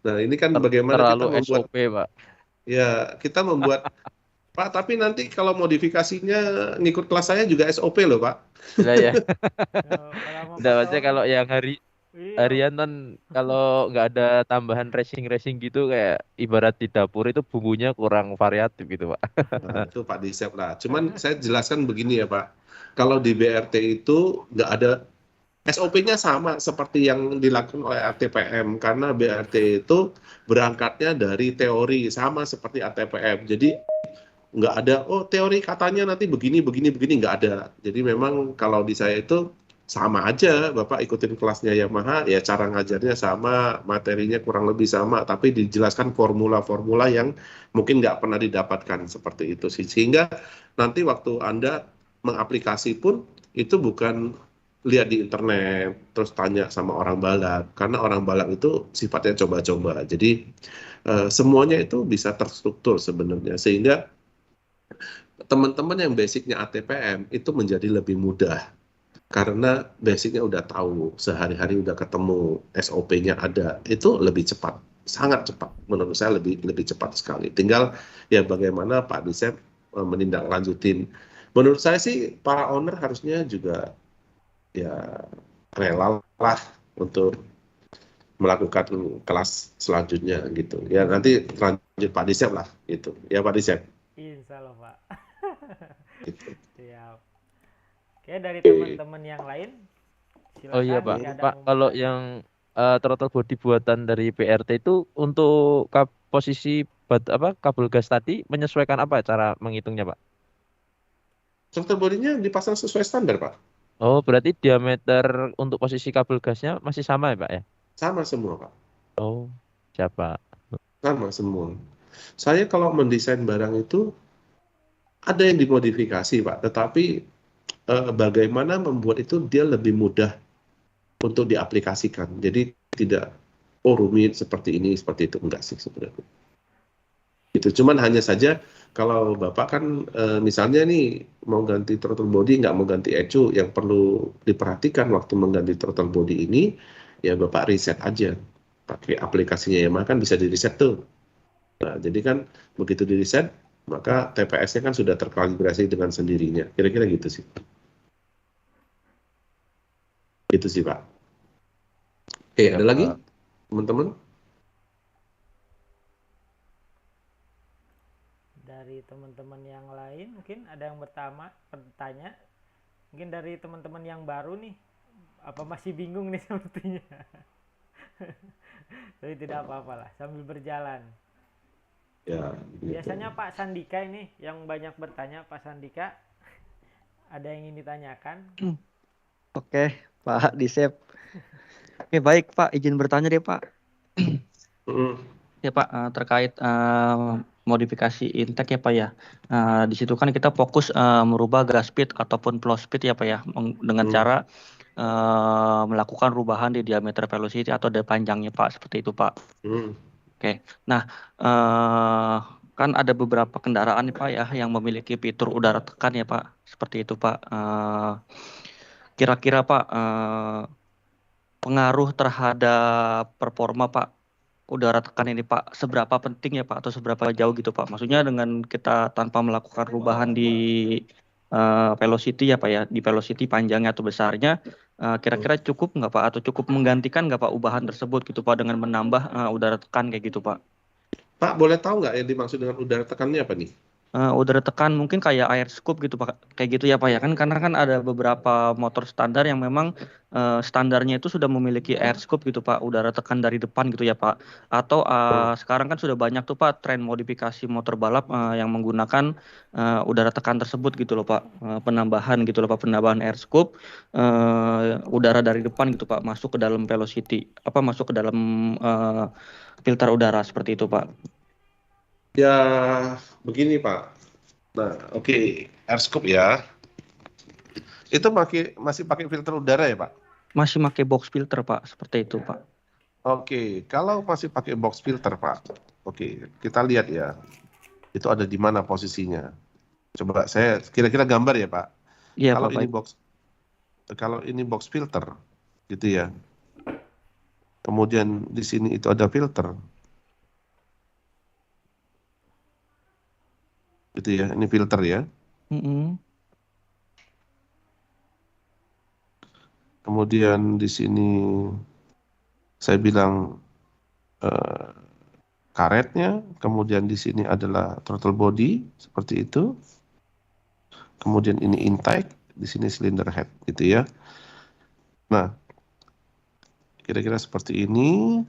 Nah ini kan bagaimana kita Terlalu membuat, SOP Pak. ya kita membuat, Pak tapi nanti kalau modifikasinya ngikut kelas saya juga SOP loh Pak. Udah ya. Kalau Udah Pak aja Tommy, kalau yang iya, harian kan kalau nggak ada tambahan racing gitu kayak ibarat di dapur itu bumbunya kurang variatif gitu Pak. Nah, itu Pak Disep lah. Cuman saya jelaskan begini ya Pak. Kalau di BRT itu nggak ada SOP-nya sama seperti yang dilakukan oleh ATPM karena BRT itu berangkatnya dari teori sama seperti ATPM. Jadi nggak ada oh teori katanya nanti begini begini begini nggak ada. Jadi memang kalau di saya itu sama aja Bapak ikutin kelasnya Yamaha ya cara ngajarnya sama materinya kurang lebih sama tapi dijelaskan formula-formula yang mungkin nggak pernah didapatkan seperti itu sih sehingga nanti waktu Anda mengaplikasi pun itu bukan lihat di internet terus tanya sama orang balap karena orang balap itu sifatnya coba-coba jadi semuanya itu bisa terstruktur sebenarnya sehingga teman-teman yang basicnya ATPM itu menjadi lebih mudah karena basicnya udah tahu sehari-hari udah ketemu SOP-nya ada itu lebih cepat sangat cepat menurut saya lebih cepat sekali tinggal ya bagaimana Pak Disep menindaklanjutin menurut saya sih para owner harusnya juga ya rela lah untuk melakukan kelas selanjutnya gitu ya nanti lanjut Pak Disep lah gitu ya Pak Disep insya Allah Pak. gitu. Siap. Oke, dari teman-teman yang lain silakan. Oh iya Pak. jika ada Pak mau kalau bertanya. yang throttle body buatan dari BRT itu untuk posisi kabel gas tadi menyesuaikan apa cara menghitungnya Pak? Struktur bodinya dipasang sesuai standar Pak Oh berarti diameter untuk posisi kabel gasnya masih sama ya Pak ya? sama semua Pak Oh, siapa? Sama semua. Saya kalau mendesain barang itu ada yang dimodifikasi, Pak, tetapi bagaimana membuat itu dia lebih mudah untuk diaplikasikan. Jadi tidak rumit seperti ini, seperti itu, enggak sih sebenarnya. Itu cuman hanya saja kalau Bapak kan misalnya nih mau ganti throttle body, nggak mau ganti ECU, yang perlu diperhatikan waktu mengganti throttle body ini ya Bapak reset aja pakai aplikasinya Yamaha, kan bisa di reset tuh. Nah, jadi kan begitu di reset maka TPS-nya kan sudah terkalibrasi dengan sendirinya. Kira-kira gitu sih. Gitu sih Pak. Oke, Ya, ada lagi Pak. teman-teman? Dari teman-teman yang lain mungkin ada yang bertanya. Mungkin dari teman-teman yang baru nih, apa masih bingung nih sepertinya. Tapi tidak apa-apa lah, sambil berjalan. Ya, gitu. Biasanya Pak Sandika ini yang banyak bertanya. Pak Sandika, ada yang ingin ditanyakan? Oke, Pak Disep. Oke, baik Pak, izin bertanya deh Pak. Ya Pak, terkait modifikasi intake ya Pak ya. Di situ kan kita fokus merubah gas speed ataupun flow speed ya Pak ya, dengan cara melakukan perubahan di diameter velocity atau di panjangnya Pak, seperti itu Pak. Oke, nah kan ada beberapa kendaraan nih Pak ya yang memiliki fitur udara tekan ya Pak, seperti itu Pak. Kira-kira Pak pengaruh terhadap performa Pak udara tekan ini Pak, seberapa penting ya Pak, atau seberapa jauh gitu Pak? Maksudnya dengan kita tanpa melakukan perubahan di velocity ya Pak ya, di velocity panjangnya atau besarnya, kira-kira cukup nggak Pak, atau cukup menggantikan nggak Pak ubahan tersebut gitu Pak dengan menambah udara tekan kayak gitu Pak? Pak, boleh tahu nggak yang dimaksud dengan udara tekannya apa nih? Udara tekan mungkin kayak air scoop gitu Pak, kayak gitu ya Pak ya, kan karena kan ada beberapa motor standar yang memang standarnya itu sudah memiliki air scoop gitu Pak, udara tekan dari depan gitu ya Pak, atau sekarang kan sudah banyak tuh Pak tren modifikasi motor balap yang menggunakan udara tekan tersebut gitu loh Pak, penambahan gitu loh Pak, penambahan air scoop, udara dari depan gitu Pak, masuk ke dalam velocity, masuk ke dalam filter udara seperti itu Pak. Ya, begini Pak. Nah, oke, airscope ya. Itu masih pakai filter udara ya Pak? Masih pakai box filter Pak, seperti itu Pak. Oke, kalau masih pakai box filter Pak, oke, kita lihat ya. Itu ada di mana posisinya. Coba saya kira-kira gambar ya Pak. Iya Kalau Pak, ini baik. kalau ini box filter, gitu ya. Kemudian di sini itu ada filter. Gitu ya, ini filter ya. Kemudian di sini saya bilang karetnya, kemudian di sini adalah throttle body seperti itu. Kemudian ini intake, di sini cylinder head gitu ya. Nah, kira-kira seperti ini.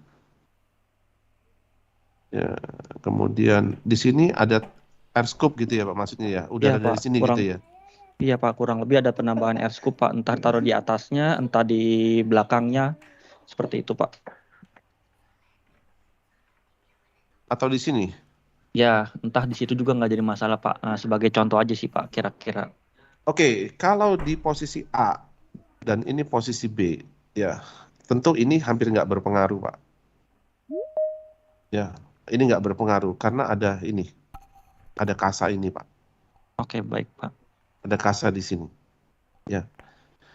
Ya, kemudian di sini ada air scoop gitu ya Pak, maksudnya ya, udara Iya, dari Pak, sini gitu ya. Iya Pak, kurang lebih ada penambahan air scoop Pak, entah taruh di atasnya, entah di belakangnya, seperti itu Pak. Atau di sini? Ya, entah di situ juga nggak jadi masalah Pak. Sebagai contoh aja sih Pak, kira-kira. Oke, kalau di posisi A dan ini posisi B, ya tentu ini hampir nggak berpengaruh Pak. Ya, ini nggak berpengaruh karena ada kasa ini Pak. Oke, baik Pak. Ada kasa di sini. Ya,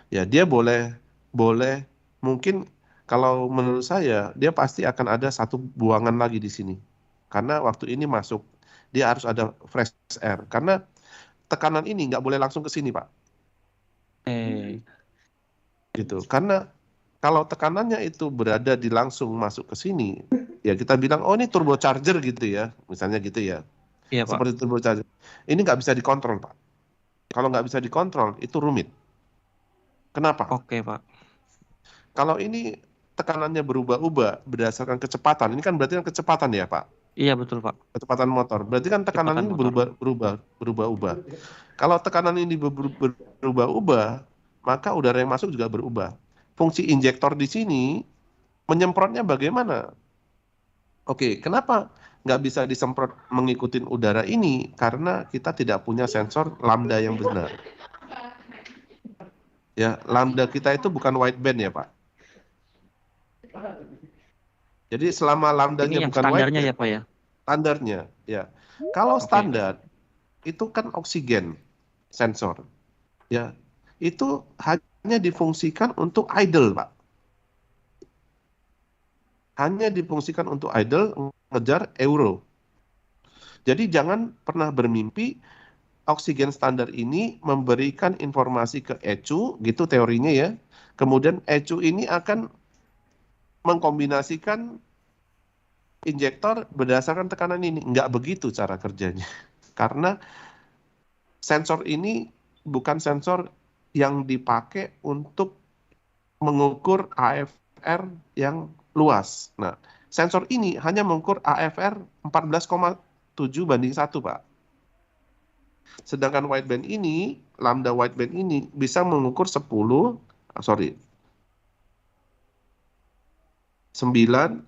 dia boleh mungkin kalau menurut saya dia pasti akan ada satu buangan lagi di sini. Karena waktu ini masuk dia harus ada fresh air karena tekanan ini nggak boleh langsung ke sini Pak. Gitu. Karena kalau tekanannya itu berada di langsung masuk ke sini, ya kita bilang oh ini turbocharger gitu ya, misalnya gitu ya. Iya Pak. Seperti turbocharger. Ini nggak bisa dikontrol Pak. Kalau nggak bisa dikontrol itu rumit. Kenapa? Oke Pak. Kalau ini tekanannya berubah-ubah berdasarkan kecepatan, ini kan berarti kan kecepatan ya Pak? Iya betul Pak. Kecepatan motor, berarti kan tekanan ini berubah-ubah. Kalau tekanan ini berubah-ubah, maka udara yang masuk juga berubah. Fungsi injektor di sini menyemprotnya bagaimana? Oke, kenapa nggak bisa disemprot mengikuti udara ini? Karena kita tidak punya sensor lambda yang benar. Ya, lambda kita itu bukan wideband ya, Pak. Jadi selama lambdanya Ini yang bukan standarnya wideband, ya Pak ya? standarnya, ya. Kalau standar itu kan oksigen sensor, ya. Itu hanya difungsikan untuk idle, Pak. Hanya difungsikan untuk idle, ngejar euro. Jadi jangan pernah bermimpi oksigen standar ini memberikan informasi ke ECU, gitu teorinya ya. Kemudian ECU ini akan mengkombinasikan injektor berdasarkan tekanan ini. Nggak begitu cara kerjanya. Karena sensor ini bukan sensor yang dipakai untuk mengukur AFR yang luas. Nah, sensor ini hanya mengukur AFR 14,7:1, Pak. Sedangkan wideband ini, lambda wideband ini bisa mengukur 9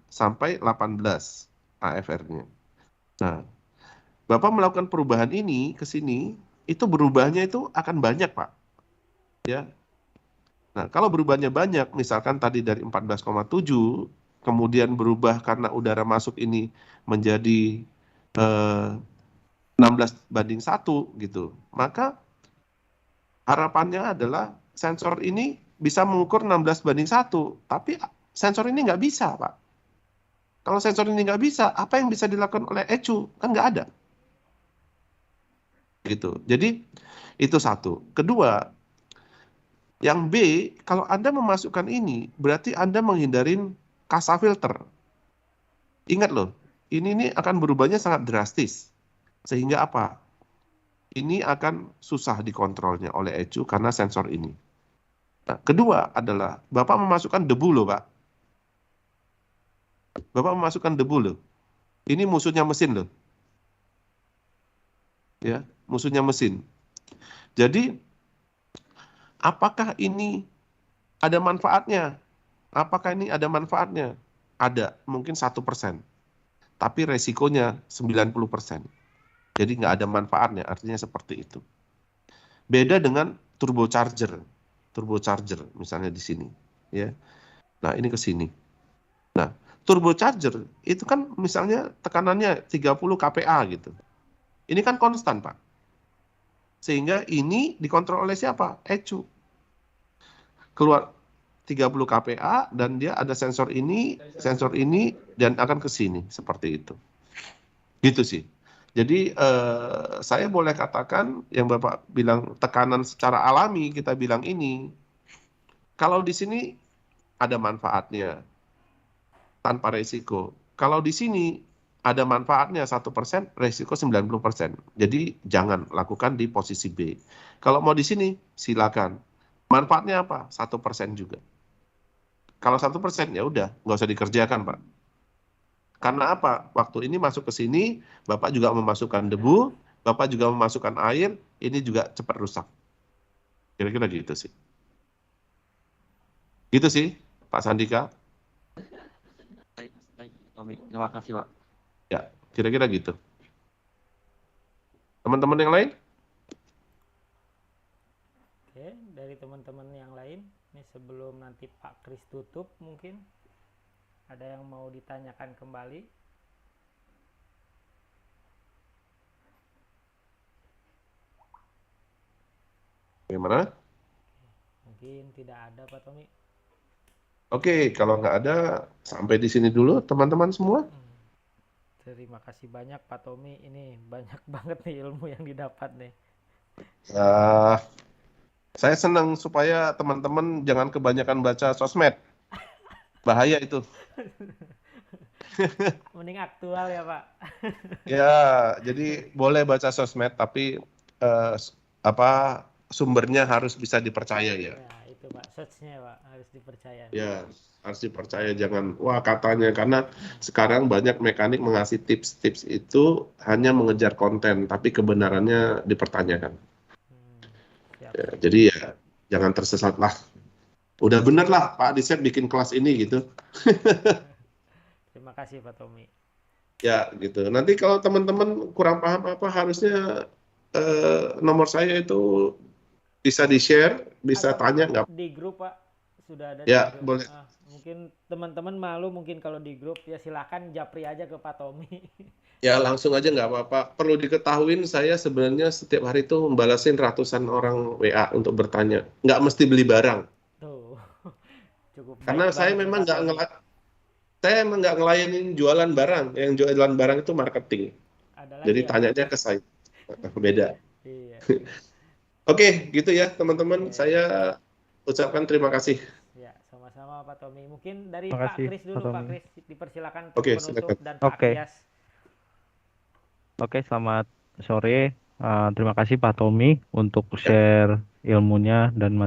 sampai 18 AFR-nya. Nah, Bapak melakukan perubahan ini ke sini, itu berubahnya itu akan banyak, Pak. Ya. Nah, kalau berubahnya banyak, misalkan tadi dari 14,7, kemudian berubah karena udara masuk ini menjadi 16:1 gitu. Maka harapannya adalah sensor ini bisa mengukur 16:1, tapi sensor ini nggak bisa, Pak. Kalau sensor ini nggak bisa, apa yang bisa dilakukan oleh ECU? Kan nggak ada. Gitu. Jadi, itu satu. Kedua, yang B, kalau Anda memasukkan ini, berarti Anda menghindarin kasa filter. Ingat loh, ini akan berubahnya sangat drastis. Sehingga apa? Ini akan susah dikontrolnya oleh ECU karena sensor ini. Nah, kedua adalah, Bapak memasukkan debu loh, Pak. Bapak memasukkan debu loh. Ini musuhnya mesin loh. Ya, musuhnya mesin. Jadi, apakah ini ada manfaatnya? Apakah ini ada manfaatnya? Ada, mungkin 1%. Tapi resikonya 90%. Jadi nggak ada manfaatnya, artinya seperti itu. Beda dengan turbocharger. Turbocharger misalnya di sini. Ya. Nah, ini ke sini. Nah, turbocharger itu kan misalnya tekanannya 30 kPa gitu. Ini kan konstan, Pak. Sehingga ini dikontrol oleh siapa? ECU. Keluar 30 kPa dan dia ada sensor ini, dan akan ke sini seperti itu. Gitu sih. Jadi saya boleh katakan yang Bapak bilang tekanan secara alami kita bilang ini, kalau di sini ada manfaatnya tanpa resiko. Kalau di sini ada manfaatnya 1%, resiko 90%. Jadi jangan lakukan di posisi B. Kalau mau di sini silakan. Manfaatnya apa? 1% juga. Kalau 1% ya udah nggak usah dikerjakan, Pak. Karena apa? Waktu ini masuk ke sini, Bapak juga memasukkan debu, Bapak juga memasukkan air, ini juga cepat rusak. Kira-kira gitu sih. Gitu sih, Pak Sandika. Baik, Tommy. Terima kasih, Pak. Ya, kira-kira gitu. Teman-teman yang lain? Oke, dari teman-teman yang lain, ini sebelum nanti Pak Kris tutup mungkin ada yang mau ditanyakan kembali? Bagaimana? Mungkin tidak ada, Pak Tommy. Oke, kalau nggak ada, sampai di sini dulu teman-teman semua. Terima kasih banyak Pak Tommy. Ini banyak banget nih ilmu yang didapat nih. Saya senang supaya teman-teman jangan kebanyakan baca sosmed. Bahaya itu. Mending aktual ya, Pak. Ya, jadi boleh baca sosmed, tapi sumbernya harus bisa dipercaya ya. Ya, itu Pak, search-nya Pak harus dipercaya. Ya, harus dipercaya, jangan wah katanya, karena sekarang banyak mekanik mengasih tips-tips itu hanya mengejar konten, tapi kebenarannya dipertanyakan. Ya, jadi ya jangan tersesat lah. Udah bener lah Pak Adisep bikin kelas ini gitu. Terima kasih Pak Tommy. Ya gitu. Nanti kalau teman-teman kurang paham apa, harusnya nomor saya itu bisa di-share, bisa Ada tanya nggak? di grup Pak, sudah ada di Ya, grup. boleh. Mungkin teman-teman malu mungkin kalau di grup, ya silakan japri aja ke Pak Tommy. Ya langsung aja nggak apa-apa. Perlu diketahuin saya sebenarnya setiap hari itu membalasin ratusan orang WA untuk bertanya. Nggak mesti beli barang. Tuh, cukup Karena baik saya banget nih memang Pak Tommy. saya emang nggak ngelayanin jualan barang. Yang jualan barang itu marketing. Ada Jadi lagi ya Pak? tanyanya ke saya. Beda. Iya. Oke, gitu ya teman-teman. Oke. Saya ucapkan terima kasih. Ya, sama-sama Pak Tommy. Mungkin dari Terima Pak kasih, Kris Pak dulu, Pak Tommy. Kris dipersilakan untuk Oke, penutup silakan. dan Pak Oke. Kias. Oke, selamat sore. Terima kasih Pak Tommy untuk share ilmunya dan